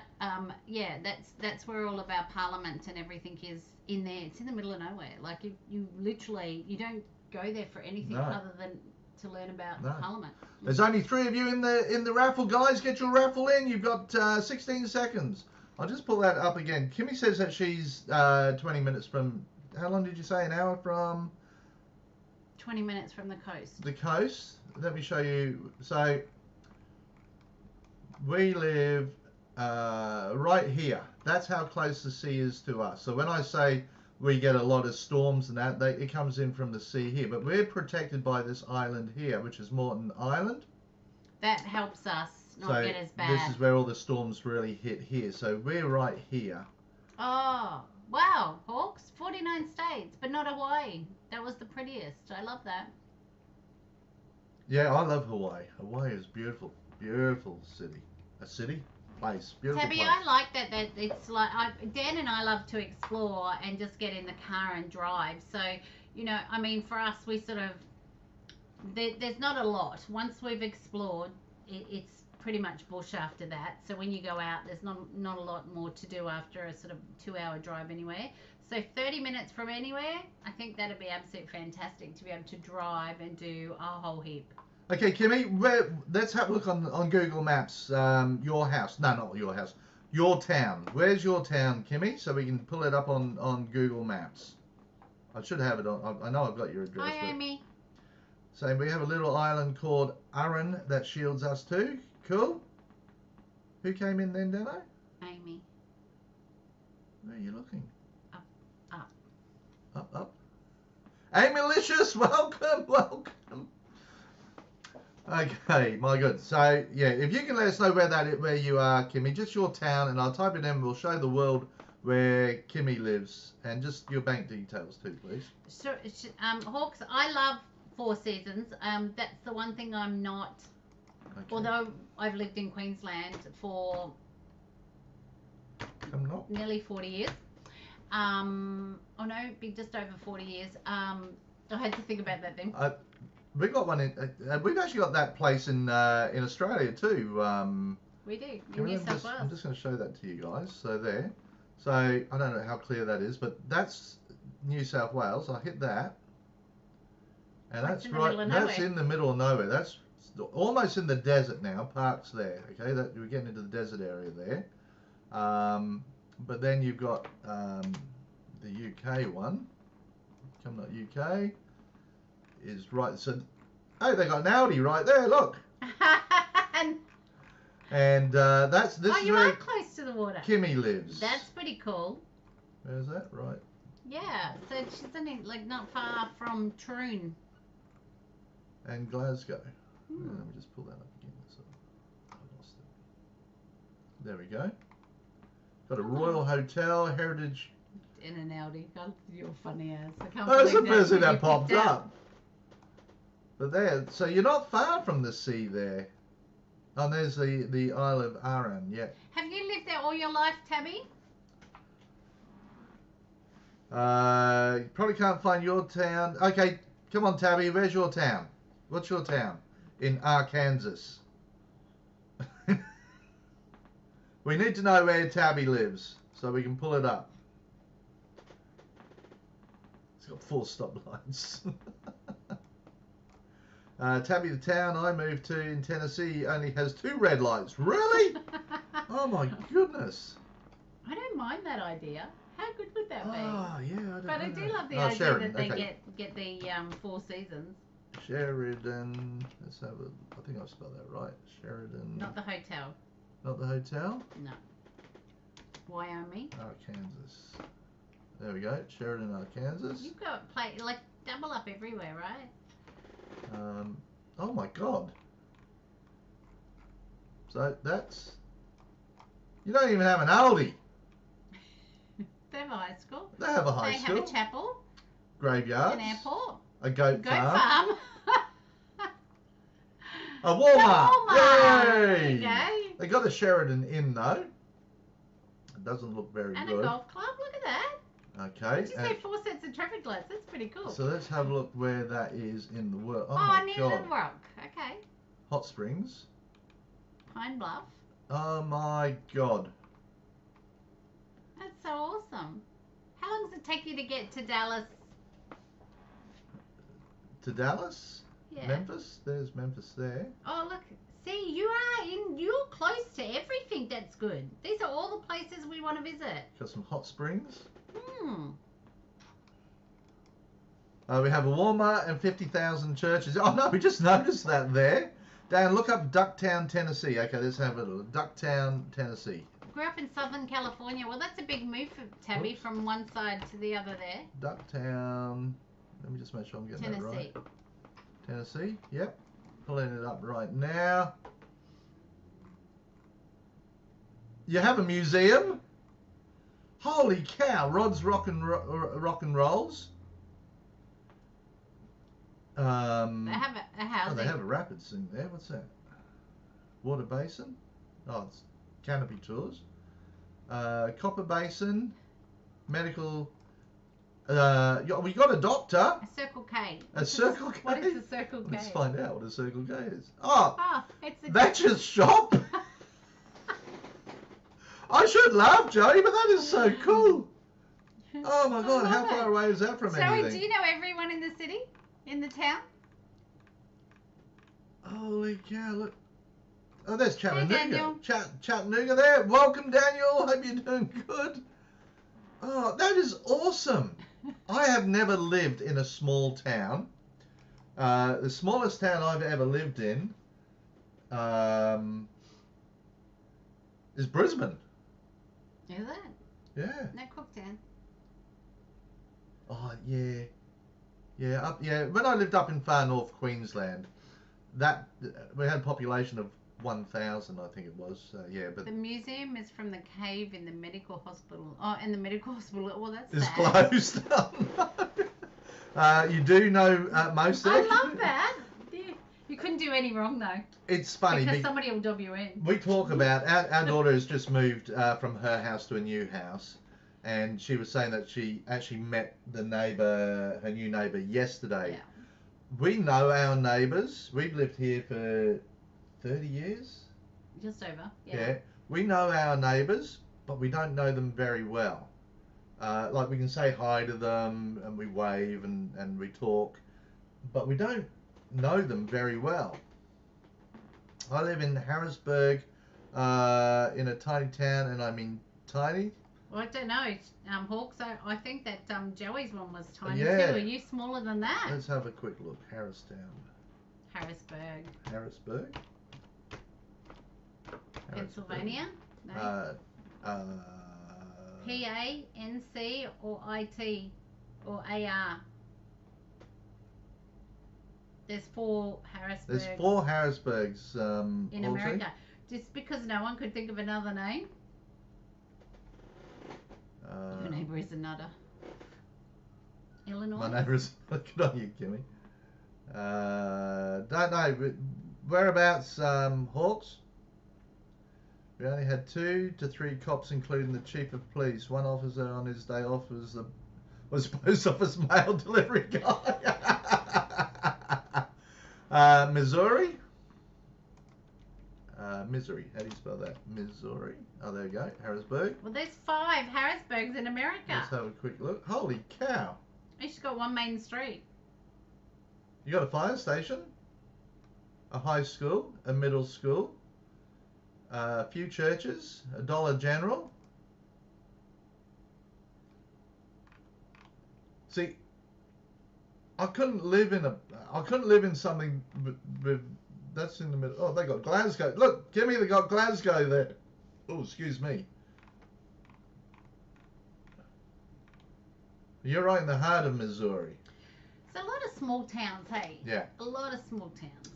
yeah, that's where all of our Parliament and everything is in there. It's in the middle of nowhere. Like you literally you don't go there for anything other than to learn about Parliament. There's only 3 of you in the raffle, guys. Get your raffle in. You've got 16 seconds. I'll just pull that up again. Kimmy says that she's 20 minutes from. How long did you say? An hour from? 20 minutes from the coast. The coast. Let me show you. So we live right here. That's how close the sea is to us. So when I say we get a lot of storms and that, it comes in from the sea here. But we're protected by this island here, which is Moreton Island. That helps us not get as bad. This is where all the storms really hit here. So we're right here. Oh, wow, Hawks, 49 states, but not Hawaii. That was the prettiest. I love that. Yeah, I love Hawaii. Hawaii is beautiful. Beautiful city. A city? Place. Beautiful Tabby, place. I like that it's like Dan and I love to explore and just get in the car and drive. So, you know, I mean, for us, we sort of there's not a lot. Once we've explored, it's pretty much bush after that. So when you go out, there's not a lot more to do after a sort of 2-hour drive anywhere. So 30 minutes from anywhere, I think that'd be absolutely fantastic to be able to drive and do a whole heap. Okay, Kimmy, let's have a look on Google Maps. Your house. No, not your house. Your town. Where's your town, Kimmy? So we can pull it up on Google Maps. I should have it on. I know I've got your address. Hi, Amy. So we have a little island called Arran that shields us too. Cool. Who came in then, Danno? Amy. Where are you looking? Up. Up. Hey, Malicious, welcome. Okay, my good. So yeah, if you can let us know where you are, Kimmy, just your town, and I'll type it in. We'll show the world where Kimmy lives, and just your bank details too, please. So, Hawks, I love Four Seasons. That's the one thing I'm not. Okay. Although I've lived in Queensland for nearly 40 years. Oh no, be just over 40 years. I had to think about that then. We've got one in. We've actually got that place in Australia too. We do in New South Wales. I'm just going to show that to you guys. So there. So I don't know how clear that is, but that's New South Wales. I hit that, and that's right. That's in the middle of nowhere. That's almost in the desert now. Park's there. Okay, that we're getting into the desert area there. But then you've got the UK one. Come not UK. is right. So, oh, they got an Audi right there. Look, and this oh, is you where are close to the water. Kimmy lives. That's pretty cool. Where's that? Right. Yeah, so she's only like not far from Troon. And Glasgow. Hmm. Yeah, let me just pull that up again. So I lost it. There we go. Got a Royal Hotel, Heritage. In an Audi. God, you're funny as. I can't Oh, that's the believe first thing you that popped picked up. But there, so you're not far from the sea there. Oh, there's the Isle of Arran, yeah. Have you lived there all your life, Tabby? You probably can't find your town. Okay, come on, Tabby, where's your town? What's your town? In Arkansas. We need to know where Tabby lives so we can pull it up. It's got 4 stoplights. Tabby, the town I moved to in Tennessee, only has 2 red lights. Really? Oh my goodness. I don't mind that idea. How good would that be? Oh yeah, I don't But know. I do love the Oh, idea Sheridan, that they okay. get the 4 seasons. Sheridan. Let's have a. I think I spelled that right. Sheridan. Not the hotel. Not the hotel. No. Wyoming. Arkansas. There we go. Sheridan, Arkansas. You've got like double up everywhere, right? Oh my God. So that's. You don't even have an Aldi. They have a high school. They have a high They school. have a chapel. Graveyard. An airport. A goat Goat farm. farm. A Walmart. Walmart. There Yay! you go. They got a Sheridan Inn though. It doesn't look very And good. a golf club. Look at that. Okay. Did you say 4 sets of traffic lights? That's pretty cool. So let's have a look where that is in the world. Oh, oh, my near God. Little Rock. Okay. Hot Springs. Pine Bluff. Oh my God. That's so awesome. How long does it take you to get to Dallas? To Dallas? Yeah. Memphis? There's Memphis there. Oh, look. See, you're close to everything that's good. These are all the places we want to visit. Got some hot springs. Hmm. We have a Walmart and 50,000 churches. Oh no, we just noticed that there. Dan, look up Ducktown, Tennessee. Okay, let's have a look. Ducktown, Tennessee. Grew up in Southern California. Well, that's a big move for Tabby Oops. from one side to the other there. Ducktown. Let me just make sure I'm getting that Tennessee. right. Tennessee. Yep. Pulling it up right now. You have a museum? Holy cow! Rod's rock and rolls. They have a house. Oh, they have a rapids thing there. What's that? Water basin? Oh, it's canopy tours. Copper basin. Medical. We got a doctor. A Circle K. A Circle K. What is a Circle K? Let's find out what a Circle K is. Oh, Oh, it's a that's your shop. I should laugh, Joey, but that is so cool. Oh my God, how far away is that from Zoe, anything? do you know everyone in the city? In the town? Holy cow, look. Oh, there's Chattanooga. Daniel. Chattanooga there. Welcome, Daniel. Hope you're doing good. Oh, that is awesome. I have never lived in a small town. The smallest town I've ever lived in is Brisbane. Is it? Yeah. No Cooktown. Oh, yeah. Yeah. When I lived up in far north Queensland, we had a population of 1,000, I think it was. But The museum is from the cave in the medical hospital. Oh, in the medical hospital. Well, that's it's sad. closed. You do know most there. I love that. You couldn't do any wrong though. It's funny Because somebody will dob you in. we talk about our daughter has just moved from her house to a new house, and she was saying that she actually met her new neighbour yesterday. Yeah. We know our neighbours. We've lived here for 30 years. Just over. Yeah. We know our neighbours, but we don't know them very well. Like we can say hi to them and we wave and we talk, but we don't know them very well. I live in Harrisburg, in a tiny town, and I mean tiny. Well, I don't know, Hawks. I think that Joey's one was tiny Yeah. too. Are you smaller than that? Let's have a quick look. Harristown. Harrisburg, Harrisburg? Pennsylvania. No. PANC or IT or AR. There's 4 Harrisburgs. There's 4 Harrisburgs in America. Just because no one could think of another name. Your neighbour is a nutter. Illinois. My neighbour is. Good on you, Kimmy. Don't know. Whereabouts, Hawks? We only had 2 to 3 cops, including the chief of police. One officer on his day off was post office mail delivery guy. Missouri. Missouri. How do you spell that? Missouri. Oh, there you go. Harrisburg. Well, there's 5 Harrisburgs in America. Let's have a quick look. Holy cow! Each got one main street. You got a fire station, a high school, a middle school, a few churches, a Dollar General. See, I couldn't live in something with that's in the middle. Oh, they got Glasgow. Look, Kimmy, they got Glasgow there. Oh, excuse me. You're right in the heart of Missouri. It's a lot of small towns, hey? Yeah. A lot of small towns.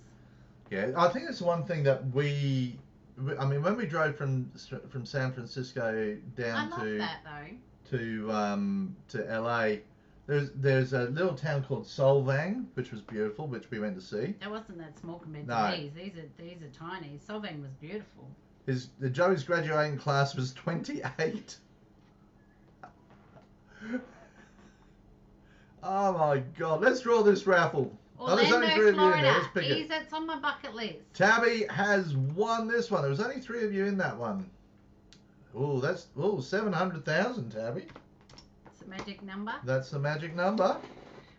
Yeah, I think it's one thing that I mean, when we drove from San Francisco down I love that though. to LA, there's a little town called Solvang, which was beautiful, which we went to see. That wasn't that small compared No. to these. These are tiny. Solvang was beautiful. Joey's graduating class was 28. Oh my God! Let's draw this raffle. Orlando, there's only 3 of you in there. Florida. Let's pick it. That's on my bucket list. Tabby has won this one. There was only 3 of you in that one. Oh, that's 700,000, Tabby. It's a magic number. That's the magic number.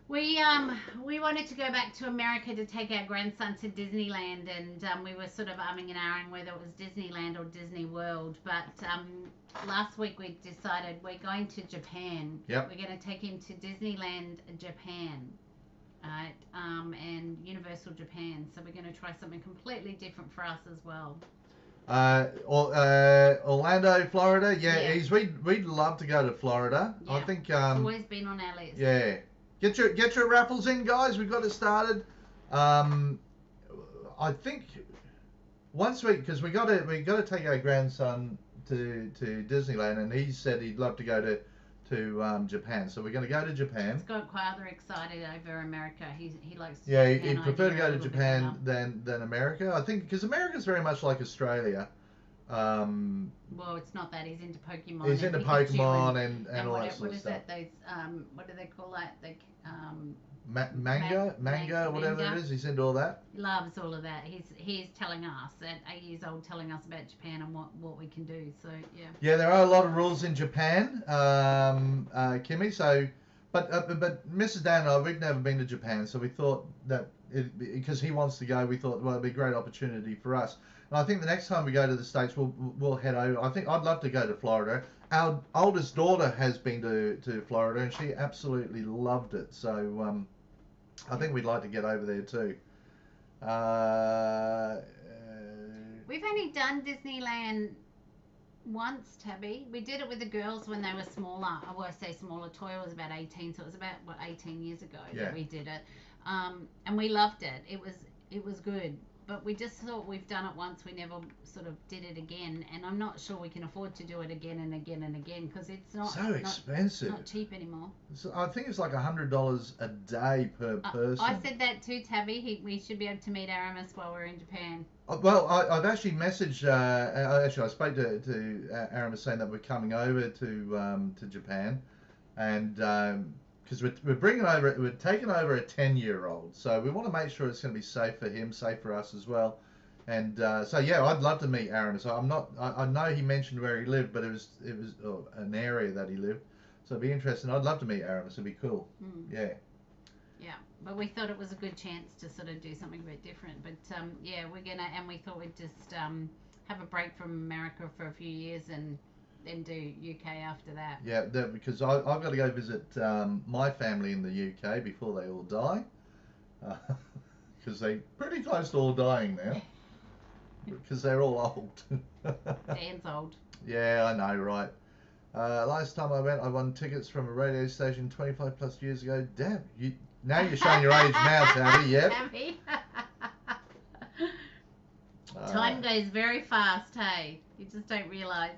We wanted to go back to America to take our grandson to Disneyland, and we were sort of umming and ahhing whether it was Disneyland or Disney World. But last week we decided we're going to Japan. Yep. We're going to take him to Disneyland Japan, and Universal Japan. So we're going to try something completely different for us as well. Orlando, Florida. Yeah. We'd love to go to Florida. Yeah. I think. It's always been on our list. Yeah. Get your raffles in, guys. We've got it started. I think once because we got to take our grandson to Disneyland, and he said he'd love to go to Japan. So we're going to go to Japan. He's got quite other excited over America. He likes. Yeah, Japan he'd prefer to idea go a to little bit Japan better. than America. I think because America's very much like Australia. Well, it's not that. He's into Pokemon. He's into Pikachu Pokemon and all that sort what of is stuff. that? Those what do they call that? Manga, whatever manga. it is. He's into all that. Loves all of that. He's telling us at 8 years old, telling us about Japan and what we can do. So yeah. Yeah, there are a lot of rules in Japan, Kimmy. So, but Mrs. Dan and I, we've never been to Japan, so we thought that because he wants to go, we thought well it'd be a great opportunity for us. And I think the next time we go to the States, we'll head over. I think I'd love to go to Florida. Our oldest daughter has been to Florida, and she absolutely loved it. So I think we'd like to get over there too. We've only done Disneyland once, Tabby. We did it with the girls when they were smaller. I will say smaller. Toya was about 18, so it was about 18 years ago that we did it, and we loved it. It was good. But we just thought we've done it once. We never sort of did it again, and I'm not sure we can afford to do it again and again and again because it's not so expensive. Not cheap anymore. So I think it's like $100 a day per person. I said that too, Tabby. We should be able to meet Aramis while we're in Japan. Well, I've actually messaged. I spoke to Aramis saying that we're coming over to Japan, and because we're taking over a 10-year-old, so we want to make sure it's going to be safe for him, safe for us as well. And so yeah, I'd love to meet Aramis. I know he mentioned where he lived, but it was an area that he lived, so it'd be interesting. I'd love to meet Aramis. It'd be cool. Yeah. Yeah, but we thought it was a good chance to sort of do something a bit different. But yeah, we thought we'd just have a break from America for a few years and then do UK after that. Yeah, because I've got to go visit my family in the UK before they all die. Because they're pretty close to all dying now. Because they're all old. Dan's old. Yeah, I know, right. Last time I went, I won tickets from a radio station 25 plus years ago. Damn, now you're showing your age now, Tabby. Yep. Tabby. Time goes very fast, hey. You just don't realise.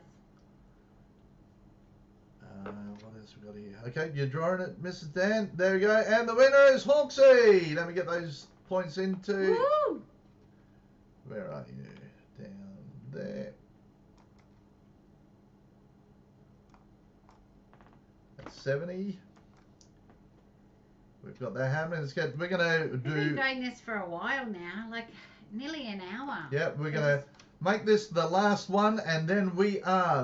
What else we got here? Okay, you're drawing it, Mrs. Dan. There we go. And the winner is Hawksy. Let me get those points into. Woo! Where are you? Down there. That's 70. We've got that happening. We're gonna We've do. been doing this for a while now, like nearly an hour. Yeah, we're gonna make this the last one, and then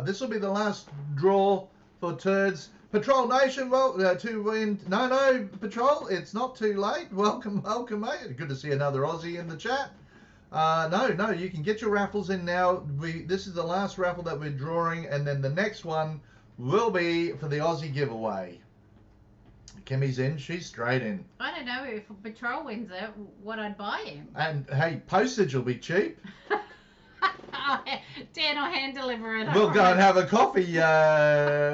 this will be the last draw for Turds. Patrol Nation, well, to win. No, Patrol, it's not too late. Welcome, mate. Good to see another Aussie in the chat. No, you can get your raffles in now. This is the last raffle that we're drawing, and then the next one will be for the Aussie giveaway. Kimmy's in. She's straight in. I don't know if Patrol wins it, what I'd buy him. And hey, postage will be cheap. Dan will hand deliver it. We'll go and have a coffee,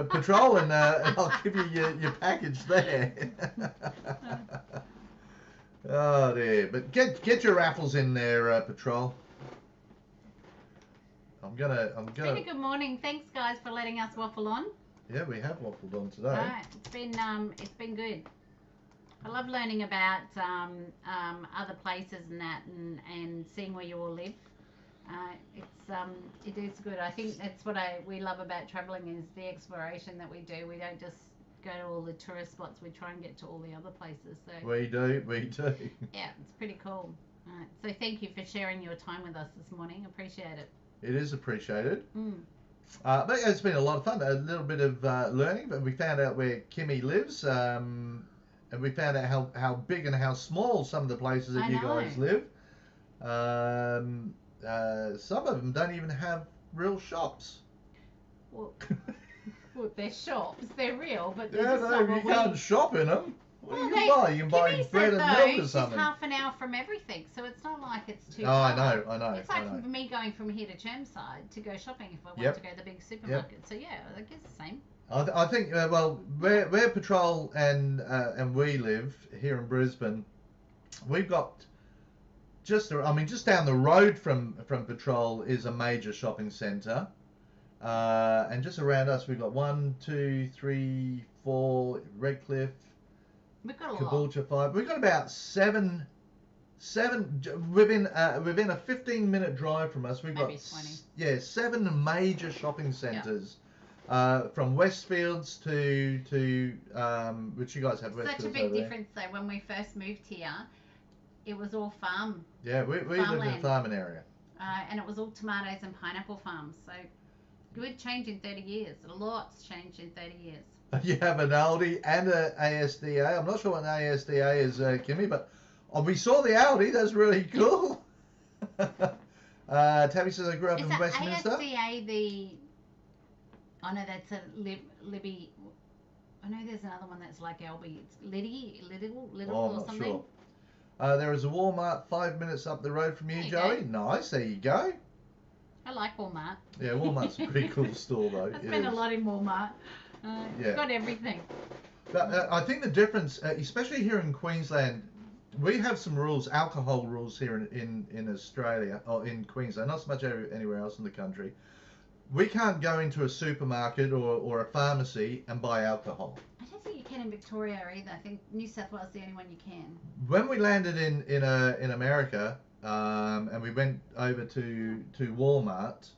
Patrol, and I'll give you your package there. Oh dear, but get your raffles in there, Patrol. I'm gonna. It's been a good morning. Thanks, guys, for letting us waffle on. Yeah, we have waffled on today. Right, it's been good. I love learning about other places and that, and seeing where you all live. It is good. I think that's what we love about traveling is the exploration that we do. We don't just go to all the tourist spots. We try and get to all the other places. So we do. yeah, it's pretty cool. So thank you for sharing your time with us this morning. Appreciate it. It is appreciated. Mm. But it's been a lot of fun. A little bit of learning, but we found out where Kimmy lives, and we found out how big and how small some of the places that you guys live. Some of them don't even have real shops. Well, they're shops. They're real, but Yeah, you can't shop in them. What do you can buy? You can buy Kimmy bread said, and milk or something. She's half an hour from everything, so it's not like it's too Oh, far. I know. It's like me going from here to Chermside to go shopping if I want to go to the big supermarket. So yeah, I guess the same. I think where Patrol and we live here in Brisbane, we've got just down the road from Patrol is a major shopping centre, and just around us we've got 1, 2, 3, 4 Redcliffe. We've got a Caboolture lot. 5. We've got about seven within a 15-minute drive from us. We've Maybe got 20. Yeah, 7 major shopping centres, from Westfields to which you guys have. Such a big difference though. When we first moved here, it was all farm. Yeah, we live in a farming area. And it was all tomatoes and pineapple farms. So good change in 30 years. Lots changed in 30 years. You have an Aldi and a ASDA. I'm not sure what an ASDA is, Kimmy, but we saw the Aldi. That's really cool. Tabby says I grew up in Westminster. Is ASDA oh no, that's a Libby. I know there's another one that's like Albi. It's Lidl or something. Sure. There is a Walmart 5 minutes up the road from you, Joey. Nice. There you go. I like Walmart. Yeah, Walmart's a pretty cool store though. I spend a lot in Walmart. It's got everything. But I think the difference, especially here in Queensland, we have some rules, alcohol rules here in Australia, or in Queensland, not so much anywhere else in the country. We can't go into a supermarket or a pharmacy and buy alcohol. I don't think you can in Victoria either. I think New South Wales is the only one you can. When we landed in America, and we went over to Walmart,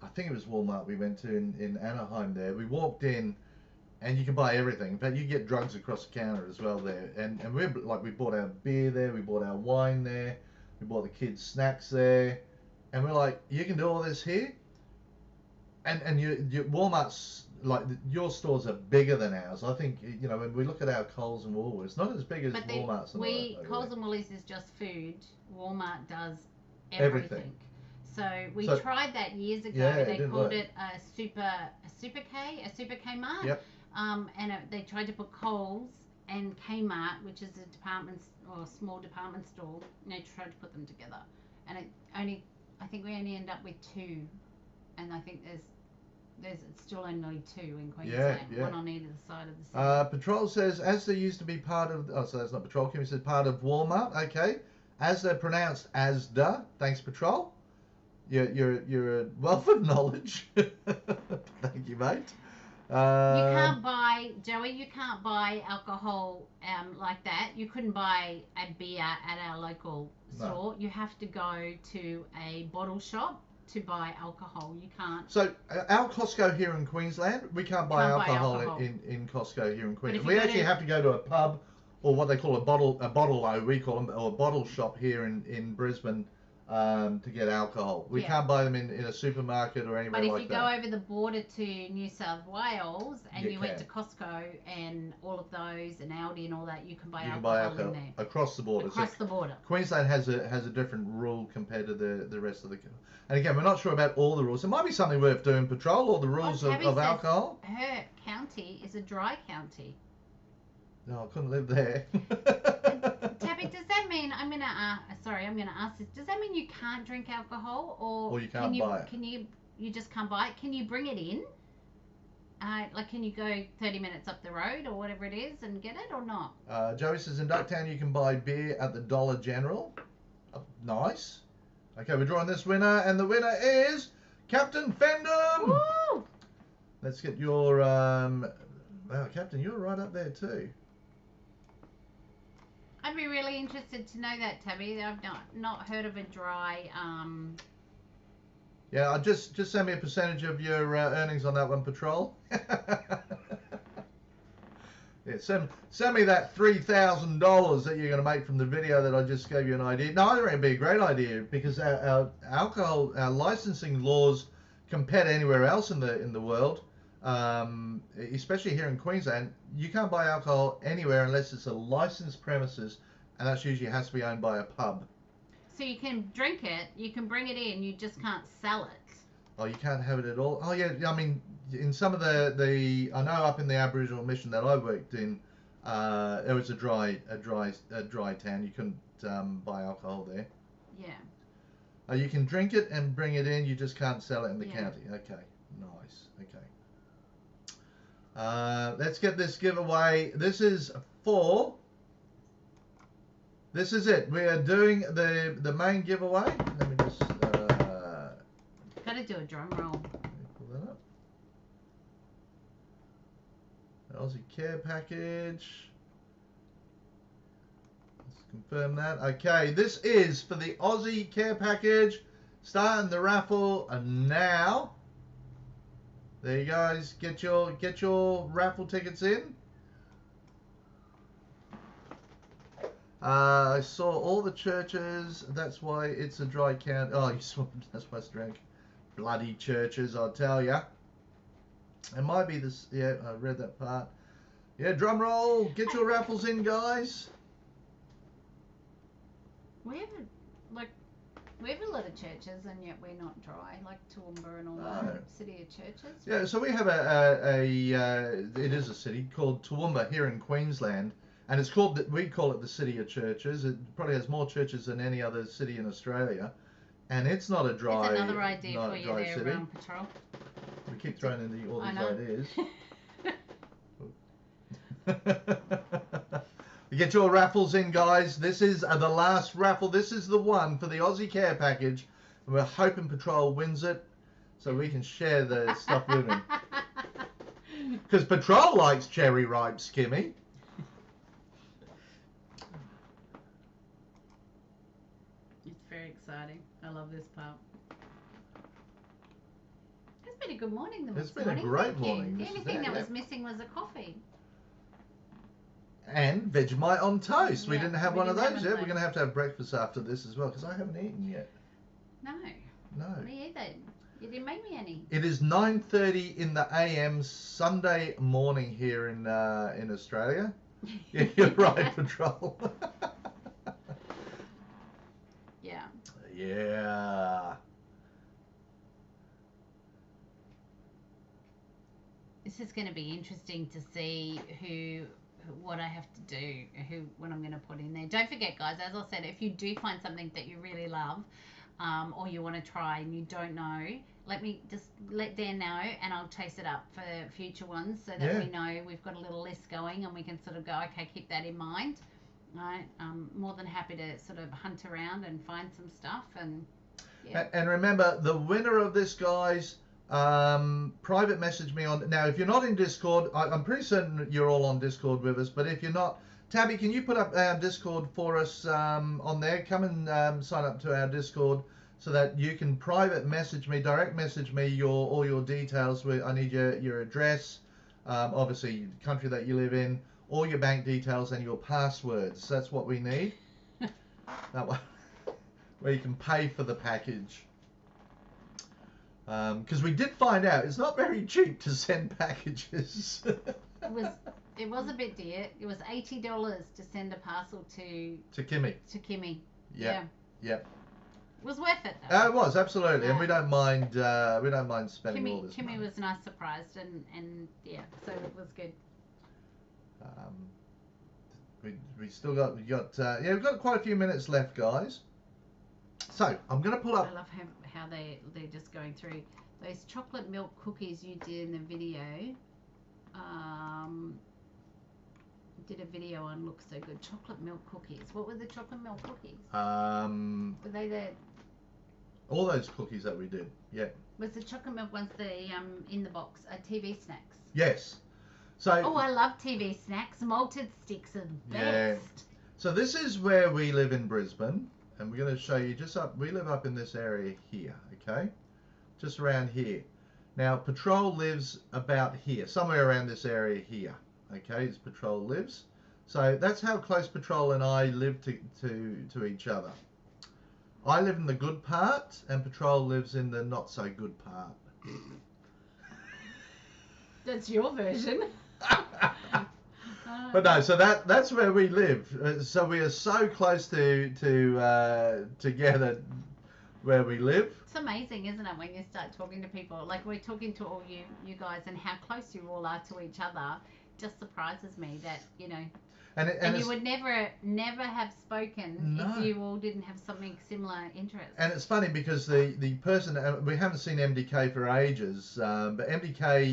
I think it was Walmart we went to in Anaheim there. We walked in and you can buy everything. In fact, you can get drugs across the counter as well there. And we bought our beer there, we bought our wine there, we bought the kids snacks there. And we're like, you can do all this here? And your Walmart's, like, your stores are bigger than ours. I think, when we look at our Coles and Woolworths, not as big as Walmart's. Coles and Woolies is just food. Walmart does everything. So we So- tried that years ago. Yeah, it They didn't called work. it a Super K Mart. Yep. And they tried to put Coles and Kmart, which is a department or small department store. And they tried to put them together, and I think we only end up with 2, and I think there's still only 2 in Queensland, yeah. one on either side of the city. Patrol says, as they used to be part of, oh, so that's not Patrol, Kimmy says part of Walmart, okay. As they're pronounced Asda, thanks Patrol. You're a wealth of knowledge. Thank you, mate. You can't buy, Joey, you can't buy alcohol like that. You couldn't buy a beer at our local store. You have to go to a bottle shop to buy alcohol. You can't. So our Costco here in Queensland, we can't buy alcohol. In Costco here in Queensland. We actually have to go to a pub, or what they call a bottle-o, we call them, or a bottle shop here in Brisbane to get alcohol. We can't buy them in a supermarket or anywhere like that. But if you go over the border to New South Wales and you went to Costco and all of those and Aldi and all that, you can buy alcohol in there. Across the border. Across the border. Queensland has a different rule compared to the rest of the. And again, we're not sure about all the rules. It might be something worth doing, Patrol, or the rules of alcohol. Her county is a dry county. No, I couldn't live there. Tabby, does that mean I'm gonna ask this? Does that mean you can't drink alcohol, or you can't buy it? Can you just can't buy it? Can you bring it in? Like, can you go 30 minutes up the road or whatever it is and get it, or not? Joey says in Ducktown you can buy beer at the Dollar General. Nice. Okay, we're drawing this winner, and the winner is Captain Fendham. Woo! Let's get your wow, Captain, you're right up there too. I'd be really interested to know that, Tabby. I've not heard of a dry. Yeah, just send me a percentage of your earnings on that one, Patrol. Yeah, send me that $3,000 that you're going to make from the video that I just gave you an idea. No, I think it'd be a great idea, because our alcohol, our licensing laws compared to anywhere else in the world, especially here in Queensland, you can't buy alcohol anywhere unless it's a licensed premises, and that's usually has to be owned by a pub. So you can drink it, you can bring it in, you just can't sell it. Oh, you can't have it at all? Oh, yeah, I mean, in some of the I know up in the Aboriginal mission that I worked in, there was a dry town. You couldn't buy alcohol there. Yeah. You can drink it and bring it in, you just can't sell it in the county. Okay, nice. Okay. Let's get this giveaway. This is it. We are doing the main giveaway. Let me just Gotta do a drum roll. pull that up. Aussie care package. Let's confirm that. Okay, this is for the Aussie care package. Starting the raffle now. There you guys. Get your raffle tickets in. I saw all the churches. That's why it's a dry county. Oh, you saw. That's why it's dry. Bloody churches, I'll tell ya. It might be this. Yeah, I read that part. Yeah, drum roll. Get your raffles in, guys. We have a lot of churches, and yet we're not dry, like Toowoomba and all that. City of churches. Yeah, so we have it is a city called Toowoomba here in Queensland, and it's called we call it the City of Churches. It probably has more churches than any other city in Australia, and it's not a dry. There's another idea for you there, city. Patrol. We keep throwing in all these ideas. You get your raffles in, guys. This is the last raffle. This is the one for the Aussie care package. And we're hoping Patrol wins it so we can share the stuff with him. Because Patrol likes cherry ripe, Skimmy. It's very exciting. I love this part. It's been a good morning this morning. It's been a great morning. The only thing that was missing was a coffee. And Vegemite on toast. We didn't have one of those yet. Those. We're going to have breakfast after this as well, because I haven't eaten yet. No. Me either. You didn't make me any. It is 9:30 in the AM Sunday morning here in Australia. Yeah, you're right, Patrol. Yeah. Yeah. this is going to be interesting to see what I have to do, what I'm going to put in there. Don't forget, guys, as I said, if you do find something that you really love, or you want to try and you don't know, let Dan know, and I'll chase it up for future ones so that we know we've got a little list going and we can sort of go, okay, keep that in mind. Right, I'm more than happy to sort of hunt around and find some stuff. And and remember, the winner of this, guys, private message me on. Now, if you're not in Discord, I'm pretty certain you're all on Discord with us, but if you're not, Tabby, can you put up our Discord for us on there? Come and sign up to our Discord so that you can private message me, direct message me all your details. I need your address, obviously the country that you live in, all your bank details and your passwords. That's what we need. That one, where you can pay for the package. Because we did find out it's not very cheap to send packages. It was a bit dear. It was $80 to send a parcel to Kimmy. To Kimmy. Yep. Yeah. It was worth it though. It was absolutely, and we don't mind spending all this Kimmy money. was nice surprised, and yeah, so it was good. We've got quite a few minutes left, guys. So I'm going to pull up. I love how they're just going through those chocolate milk cookies you did in the video. Did a video on Look So Good. Chocolate milk cookies. What were the chocolate milk cookies? Were they the... All those cookies that we did, yeah. Was the chocolate milk ones the in the box? TV snacks? Yes. So. Oh, I love TV snacks. Malted sticks are the best. Yeah. So this is where we live in Brisbane, and we're going to show you just up. We live up in this area here, okay? Just around here. Now, Patrol lives about here, somewhere around this area here. Okay, as Patrol lives. So that's how close Patrol and I live to each other. I live in the good part, and Patrol lives in the not so good part. That's your version. But no, so that's where we live. So we are so close together where we live. It's amazing, isn't it, when you start talking to people? Like we're talking to all you guys, and how close you all are to each other. Just surprises me that, you know. And you would never have spoken if you all didn't have something similar interest. And it's funny because the person, we haven't seen MDK for ages, but MDK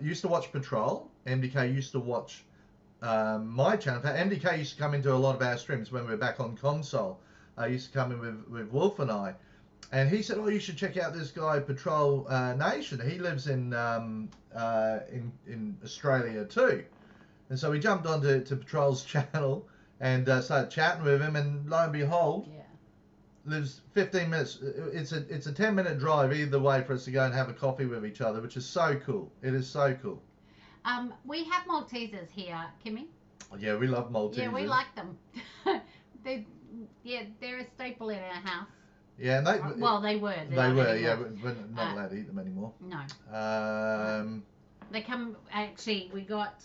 used to watch Patrol. MDK used to watch my channel. In fact, MDK used to come into a lot of our streams when we were back on console. Used to come in with Wolf and I. And he said, "Oh, you should check out this guy, Patrol Nation. He lives in Australia too." And so we jumped onto Patrol's channel and started chatting with him. And lo and behold, lives 15 minutes. It's a 10-minute drive either way for us to go and have a coffee with each other, which is so cool. It is so cool. We have Maltesers here, Kimmy. Yeah, we love Maltesers. Yeah, we like them. They're a staple in our house. Yeah, and they were. They were, yeah. We're not allowed to eat them anymore. No. They come, actually, we got,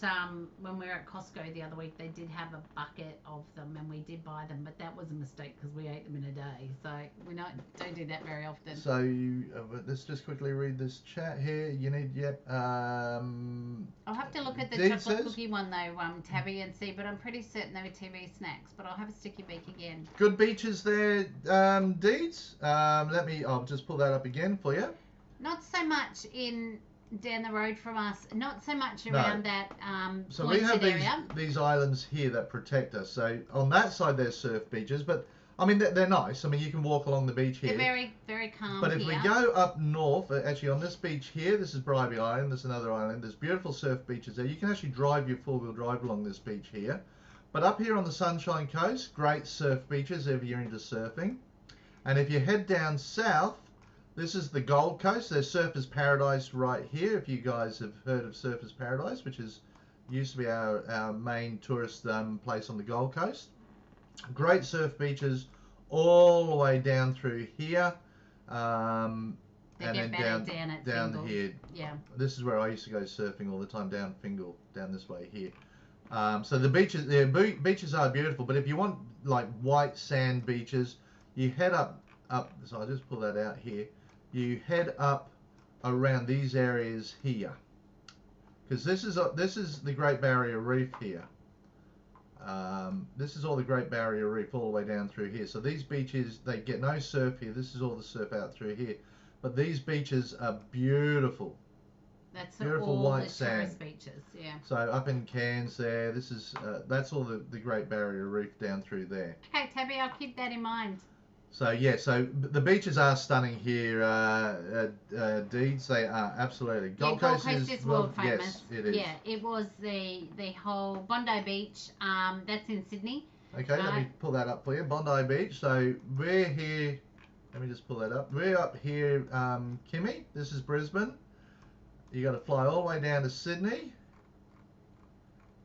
when we were at Costco the other week, they did have a bucket of them, and we did buy them, but that was a mistake because we ate them in a day, so we don't do that very often. So, let's just quickly read this chat here. You need, I'll have to look at the chocolate cookie one, though, Tabby, and see, but I'm pretty certain they were TV snacks, but I'll have a sticky beak again. Good beaches there, Deeds. I'll just pull that up again for you. Not so much down the road from us, not so much around that so we have area. these islands here that protect us. So on that side there's surf beaches, but I mean they're nice. I mean you can walk along the beach here. They're very, very calm. But if we go up north, actually on this beach here, this is Bribey Island, there's another island, there's beautiful surf beaches there. You can actually drive your four-wheel drive along this beach here. But up here on the Sunshine Coast, great surf beaches if you're into surfing. And if you head down south, this is the Gold Coast. There's Surfers Paradise right here. If you guys have heard of Surfers Paradise, which used to be our main tourist place on the Gold Coast. Great surf beaches all the way down through here. And then down here. Yeah. This is where I used to go surfing all the time, down Fingal, down this way here. So the beaches are beautiful, but if you want like white sand beaches, you head up. So I'll just pull that out here. You head up around these areas here, because this is the Great Barrier Reef here. This is all the Great Barrier Reef all the way down through here. So these beaches, they get no surf here. This is all the surf out through here. But these beaches are beautiful. That's Beautiful all white the sand. tourist beaches, yeah. So up in Cairns there, this is that's all the Great Barrier Reef down through there. Okay, Tabby, I'll keep that in mind. So yeah, so the beaches are stunning here. Deeds, they are absolutely. Gold Coast is world famous. Yes, it is. Yeah, it was the whole Bondi Beach. That's in Sydney. Okay, let me pull that up for you. Bondi Beach. So we're here. Let me just pull that up. We're up here, Kimmy. This is Brisbane. You got to fly all the way down to Sydney.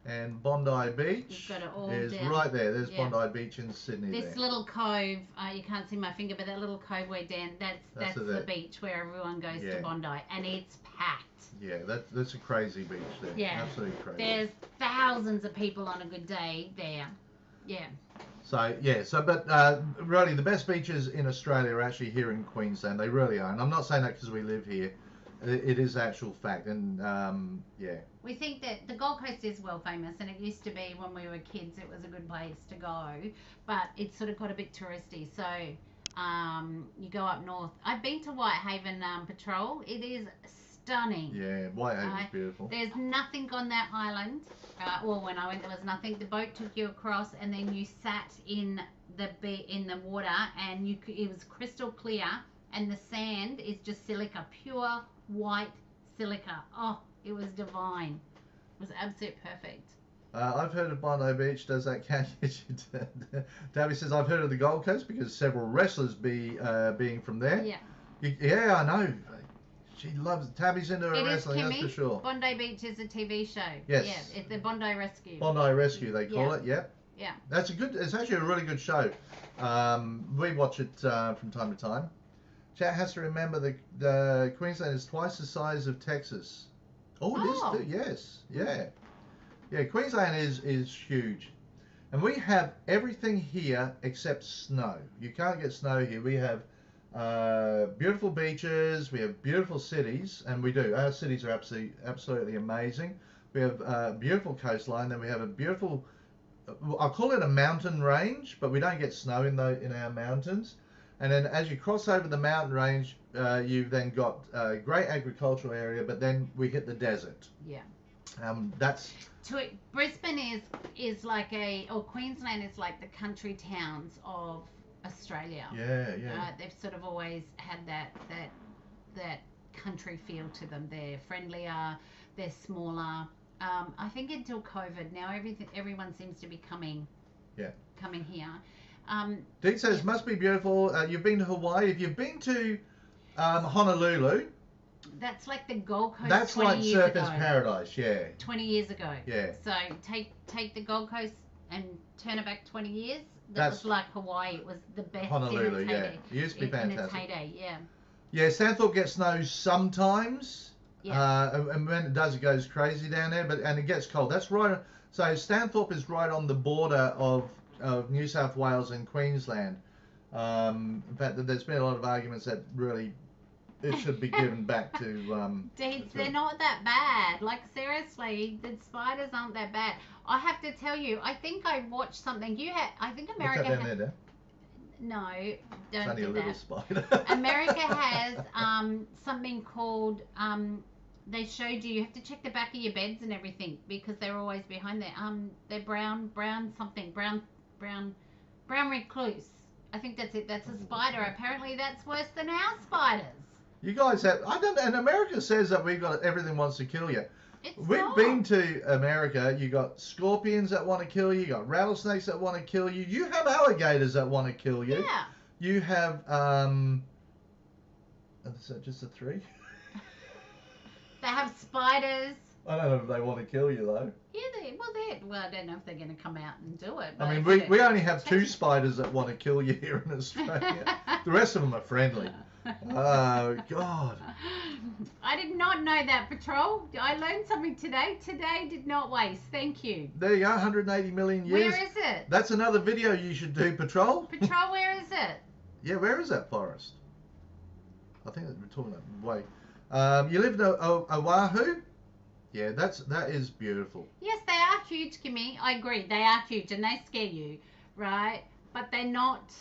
And Bondi Beach is down. right there. There's Bondi Beach in Sydney. This little cove, you can't see my finger, but that little cove way down, that's the beach where everyone goes to Bondi, and it's packed. Yeah, that's a crazy beach there. Yeah, absolutely crazy. There's thousands of people on a good day there. Yeah. But really the best beaches in Australia are actually here in Queensland. They really are, and I'm not saying that because we live here. It is actual fact, and we think that the Gold Coast is well famous, and it used to be when we were kids. It was a good place to go, but it's sort of got a bit touristy. So you go up north. I've been to Whitehaven Patrol. It is stunning. Yeah, Whitehaven's beautiful. There's nothing on that island. Well, when I went, there was nothing. The boat took you across, and then you sat in the water, and it was crystal clear, and the sand is just silica, pure white silica. Oh, it was divine. It was absolute perfect. I've heard of Bondi Beach. Does that count? Tabby says, I've heard of the Gold Coast because several wrestlers being from there. Yeah. Yeah, I know. She loves Tabby's into her wrestling, Kimmy. that's for sure. Bondi Beach is a TV show. Yes. Yeah, it's the Bondi Rescue. Bondi Rescue, they call it. Yep. Yeah. It's actually a really good show. We watch it from time to time. Chat has to remember the Queensland is twice the size of Texas. Oh, it is too. Yes. Yeah. Yeah, Queensland is huge. And we have everything here except snow. You can't get snow here. We have beautiful beaches, we have beautiful cities, and we do. Our cities are absolutely amazing. We have a beautiful coastline, then we have a beautiful, I'll call it a mountain range, but we don't get snow in our mountains. And then as you cross over the mountain range, you've then got a great agricultural area, but then we hit the desert. Yeah. Brisbane is like Queensland is like the country towns of Australia. Yeah. They've sort of always had that country feel to them. They're friendlier, they're smaller. I think until COVID, now everyone seems to be coming here. Dean says, must be beautiful. You've been to Hawaii. If you've been to Honolulu, that's like the Gold Coast. That's 20 like years Surfers ago. Paradise, yeah. 20 years ago. Yeah. So take the Gold Coast and turn it back 20 years. That was like Hawaii. It was the best. Honolulu, in its heyday. It used to be fantastic. In its heyday, yeah. Yeah, Stanthorpe gets snow sometimes. Yeah. And when it does, it goes crazy down there. And it gets cold. That's right. So Stanthorpe is right on the border of New South Wales and Queensland. In fact, there's been a lot of arguments that really it should be given back to. They're not that bad. Like seriously, the spiders aren't that bad. I have to tell you, I think I watched something. I think America. What's that down there? No, It's don't only do a little that. spider. America has something called. They showed you have to check the back of your beds and everything because they're always behind there. They're brown recluse. I think that's it. That's a spider. Apparently, that's worse than our spiders. You guys have. And America says that everything wants to kill you. We've been to America. You got scorpions that want to kill you. You got rattlesnakes that want to kill you. You have alligators that want to kill you. Yeah. You have. Is that just a 3? They have spiders. I don't know if they want to kill you though. Yeah, well, I don't know if they're going to come out and do it. I mean, we only have 2 spiders that want to kill you here in Australia. The rest of them are friendly. Oh, God. I did not know that, Patrol. I learned something today. Today did not waste. Thank you. There you go, 180 million years. Where is it? That's another video you should do, Patrol. Patrol, where is it? Yeah, where is that forest? I think we're talking about way. You live in Oahu? Yeah, that is beautiful. Yes, they are huge, Kimmy. I agree. They are huge and they scare you, right? But they're not.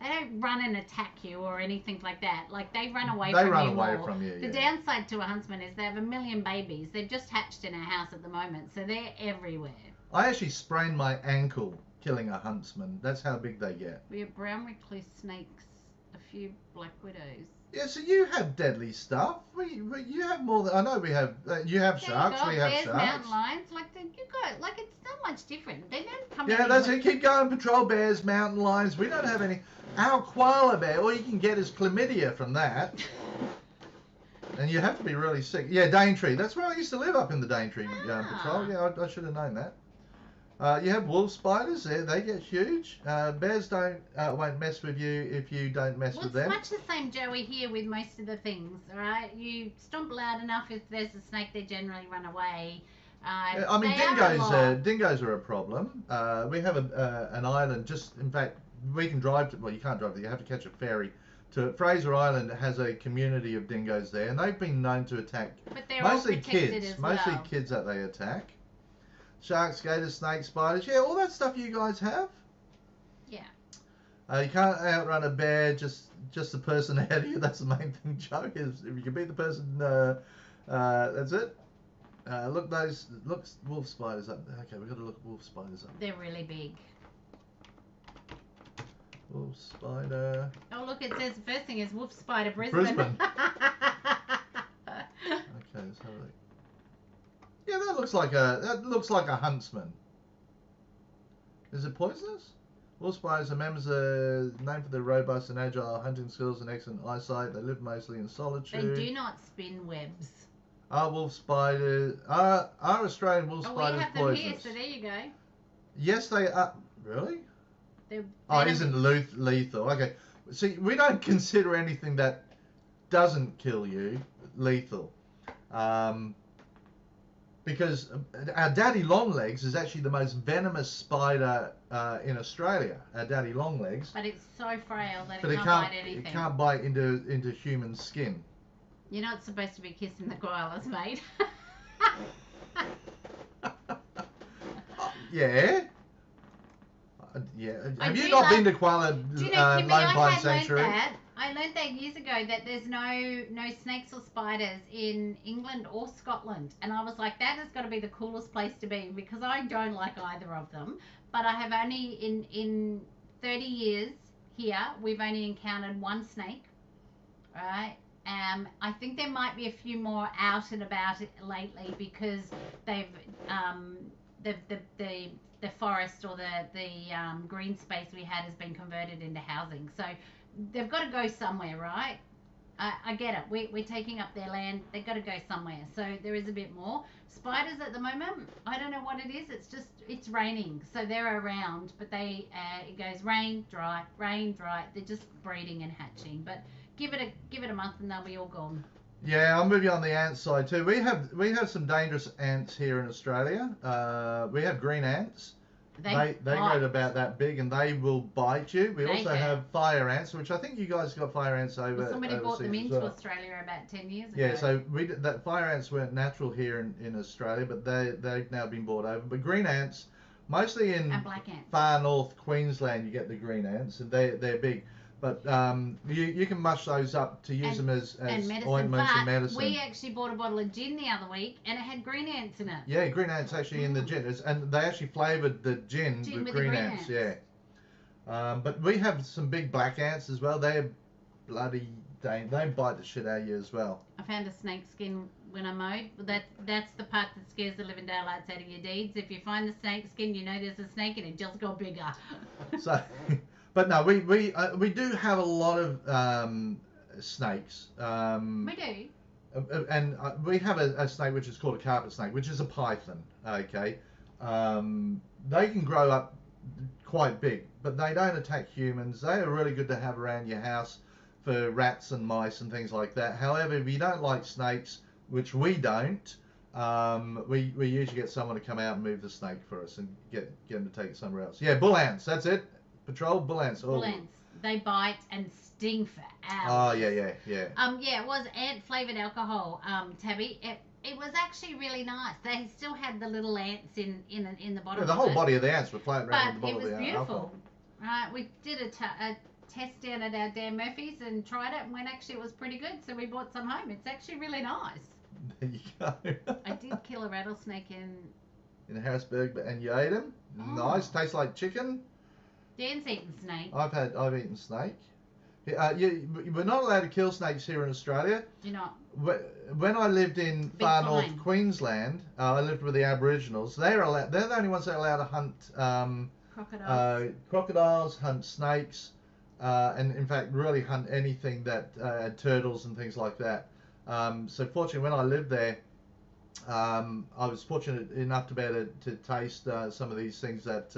They don't run and attack you or anything like that. Like they run away They from run you away more. from you, The yeah. downside to a huntsman is they have a million babies. They've just hatched in our house at the moment, so they're everywhere. I actually sprained my ankle killing a huntsman. That's how big they get. We have brown recluse snakes, a few black widows. Yeah, so you have deadly stuff. You have more than I know. We have. You have sharks. We have Bears, sharks. mountain lions, you got like it's not much different. They don't come. Yeah, in that's with- it. Keep going. Patrol bears, mountain lions. We don't have any. Our koala bear. All you can get is chlamydia from that. And you have to be really sick. Yeah, Daintree. That's where I used to live, up in the Daintree Patrol. Yeah, I should have known that. You have wolf spiders. They get huge. Bears won't mess with you if you don't mess Well, with it's them. much the same, Joey, here with most of the things, all right? You stomp loud enough, if there's a snake, they generally run away. I mean, they are a lot. dingoes are a problem. We have an island. In fact, we can drive to. Well, you can't drive. You have to catch a ferry. To Fraser Island has a community of dingoes there, and they've been known to attack But they're mostly all protected kids. as Mostly well. kids that they attack. Sharks, gators, snakes, spiders. Yeah, all that stuff you guys have. Yeah. You can't outrun a bear. Just the person ahead of you. That's the main thing, Joe. Is if you can beat the person, that's it. Look wolf spiders up. Okay, we've got to look wolf spiders up. They're really big. Wolf spider. Oh, look, it says the first thing is wolf spider Brisbane. Brisbane. Okay, let's have a look. Yeah, that looks like a huntsman. Is it poisonous? Wolf spiders are members known for their robust and agile hunting skills and excellent eyesight. They live mostly in solitude. They do not spin webs. Are wolf spiders? Are Australian wolf Oh, spiders we have them poisonous? here, so there you go. Yes, they are. Really? They're Oh, it venomous. isn't lethal. Okay. See, we don't consider anything that doesn't kill you lethal. Because our daddy longlegs is actually the most venomous spider in Australia. Our daddy longlegs. But it's so frail that But it can't bite anything. it can't bite into human skin. You're not supposed to be kissing the koalas, mate. Yeah. Yeah. I Have you do not love- been to Koala Do you know, Lone Kimmy, I Pine had Sanctuary? learned that. I learned that years ago that there's no snakes or spiders in England or Scotland, and I was like, that has got to be the coolest place to be because I don't like either of them. But I have only in 30 years here, we've only encountered one snake, right? I think there might be a few more out and about lately because they've the forest or the green space we had has been converted into housing. So they've got to go somewhere, right? I get it. We're taking up their land. They've got to go somewhere. So there is a bit more. Spiders at the moment, I don't know what it is. It's raining. So they're around, but it goes rain, dry, rain, dry. They're just breeding and hatching. But give it a month and they'll be all gone. Yeah, I'm with you on the ant side too. We have some dangerous ants here in Australia. We have green ants. They grow to about that big and they will bite you. We also have fire ants, which I think you guys got fire ants over. Well, somebody brought them overseas as into well. Australia about 10 years ago. Yeah, so that fire ants weren't natural here in Australia, but they've now been brought over. But green ants, mostly in And black ants. far north Queensland, you get the green ants, and they're big. But you can mush those up to use them as medicine. ointments and But medicine. we actually bought a bottle of gin the other week, and it had green ants in it. Yeah, green ants actually in the gin, and they actually flavoured the gin Gin with with the green green ants. ants. Yeah, but we have some big black ants as well. They're bloody. They bite the shit out of you as well. I found a snake skin when I mowed. That's the part that scares the living daylights out of your deeds. If you find the snake skin, you know there's a snake and it just got bigger. So, but no, we do have a lot of snakes. We do. And we have a snake which is called a carpet snake, which is a python. Okay, they can grow up quite big, but they don't attack humans. They are really good to have around your house for rats and mice and things like that. However, if you don't like snakes, which we don't, we usually get someone to come out and move the snake for us and get them to take it somewhere else. Yeah, bull ants. That's it. Patrol bull ants. Bull ants. they bite and sting for hours. Oh, yeah. Yeah, it was ant flavored alcohol, Tabby. It was actually really nice. They still had the little ants in the bottom. Yeah, the of whole it, body of the ants were floating around in the but bottom it was of the beautiful. alcohol. Right, we did a test down at our Dan Murphy's and tried it, and when actually it was pretty good, so we brought some home. It's actually really nice. There you go. I did kill a rattlesnake in. In Harrisburg, and you ate them. Oh. Nice, tastes like chicken. Dan's eaten snake. I've eaten snake. We're not allowed to kill snakes here in Australia. You're not. When I lived in Big far fine. north Queensland, I lived with the Aboriginals. They're the only ones that are allowed to hunt crocodiles, hunt snakes, and in fact really hunt anything that turtles and things like that. So fortunately, when I lived there, I was fortunate enough to be able to taste some of these things that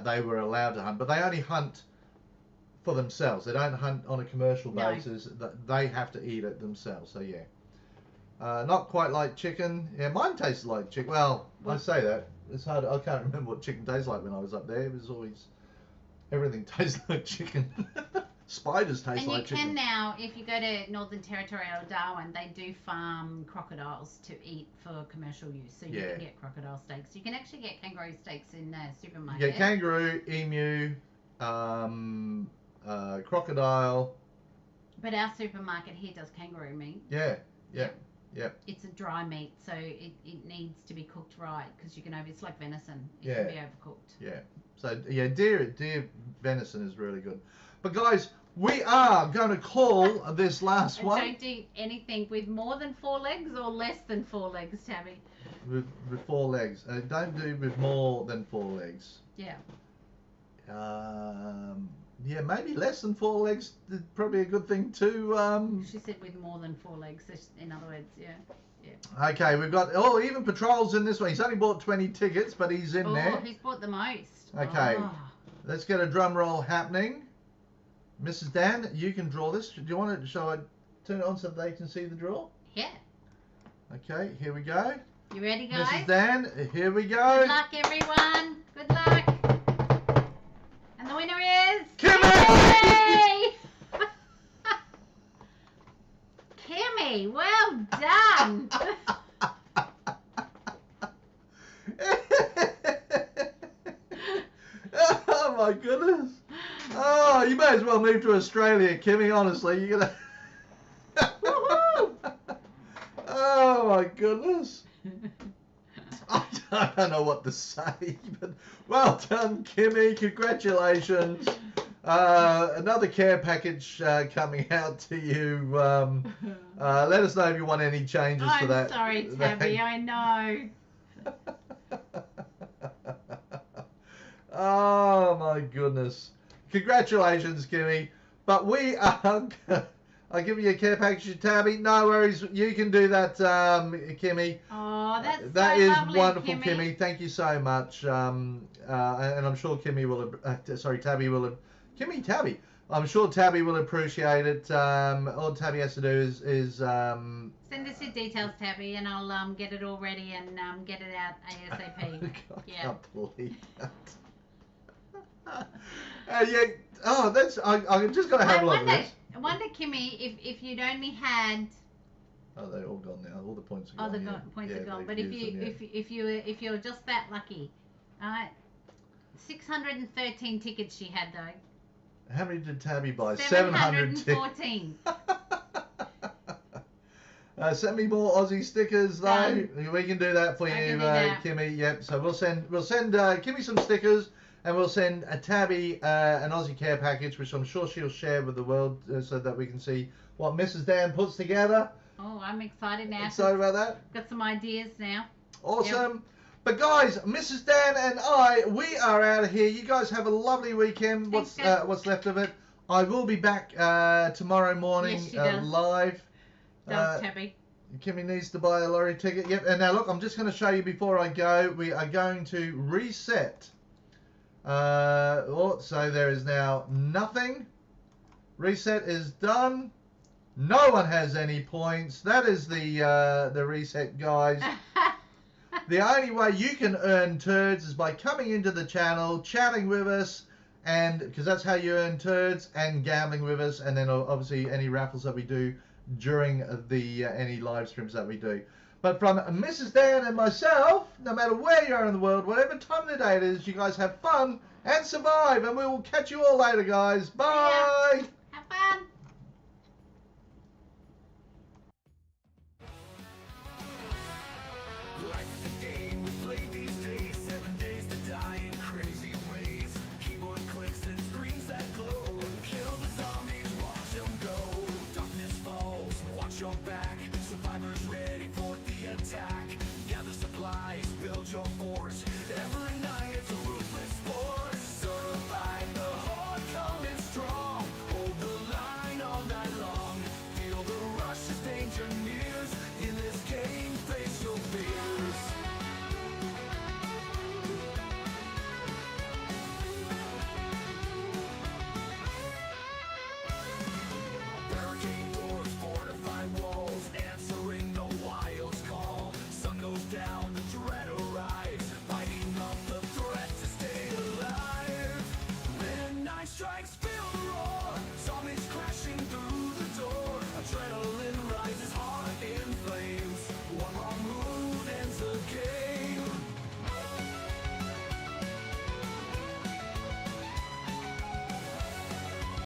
they were allowed to hunt. But they only hunt for themselves. They don't hunt on a commercial basis. They have to eat it themselves. So yeah, not quite like chicken. Yeah, mine tasted like chicken. Well, I say that. It's hard. I can't remember what chicken tastes like when I was up there. It was always everything tastes like chicken. Spiders taste like chicken. And you can now, if you go to Northern Territory or Darwin, they do farm crocodiles to eat for commercial use. So you can get crocodile steaks. You can actually get kangaroo steaks in the supermarket. Yeah, kangaroo, emu, crocodile. But our supermarket here does kangaroo meat. Yeah. It's a dry meat, so it needs to be cooked right because it's like venison. It can be overcooked. Yeah. So yeah, deer venison is really good. But guys, we are going to call this last one. Don't do anything with more than 4 legs or less than 4 legs, Tabby. With 4 legs. Don't do with more than 4 legs. Yeah. Yeah, maybe less than 4 legs is probably a good thing too. She said with more than 4 legs. In other words, yeah. Okay, we've got even Patrol's in this one. He's only bought 20 tickets, but he's in there. Oh, he's bought the most. Okay, Oh. let's get a drum roll happening. Mrs. Dan, you can draw this. Do you want to? Shall I turn it on so they can see the draw? Yeah. Okay, here we go. You ready, guys? Mrs. Dan, here we go. Good luck, everyone. Good luck. And the winner is Kimmy! Kimmy, well done. Oh my goodness. Oh, you may as well move to Australia, Kimmy, honestly. You're gonna Woohoo! Oh my goodness. I don't know what to say, but well done, Kimmy. Congratulations. Another care package coming out to you. Let us know if you want any changes to that. I'm sorry, Tabby. I know. Oh my goodness. Congratulations, Kimmy. But we are... I'll give you a care package, Tabby. No worries. You can do that, Kimmy. Oh, That so is lovely, wonderful, Kimmy. Thank you so much. And I'm sure Kimmy will... Tabby will... Tabby. I'm sure Tabby will appreciate it. All Tabby has to do is send us your details, Tabby, and I'll get it all ready and get it out ASAP. I can't believe that. Yeah. Oh, that's. I'm just gonna have a look at this. I wonder, Kimmy, if you'd only had. Oh, they're all gone now. All the points are gone. Oh, the points are gone. But if you're just that lucky, 613 tickets she had though. How many did Tabby buy? 714. Send me more Aussie stickers though. We can do that for you, Kimmy. Yep. So we'll send Kimmy some stickers, and we'll send a Tabby an Aussie care package, which I'm sure she'll share with the world, so that we can see what Mrs. Dan puts together. Oh, I'm excited now. Excited about that? Got some ideas now. Awesome. Yep. But guys, Mrs. Dan and I, we are out of here. You guys have a lovely weekend. Thanks, What's left of it? I will be back tomorrow morning live. Does Tabby? Kimmy needs to buy a lorry ticket. Yep. And now look, I'm just going to show you before I go. We are going to reset. So there is now nothing. Reset is done. No one has any points. That is the reset, guys. The only way you can earn turds is by coming into the channel, chatting with us, and because that's how you earn turds, and gambling with us, and then obviously any raffles that we do during the any live streams that we do. But from Mrs. Dan and myself, no matter where you are in the world, whatever time of the day it is, you guys have fun and survive, and we will catch you all later, guys. Bye. Have fun.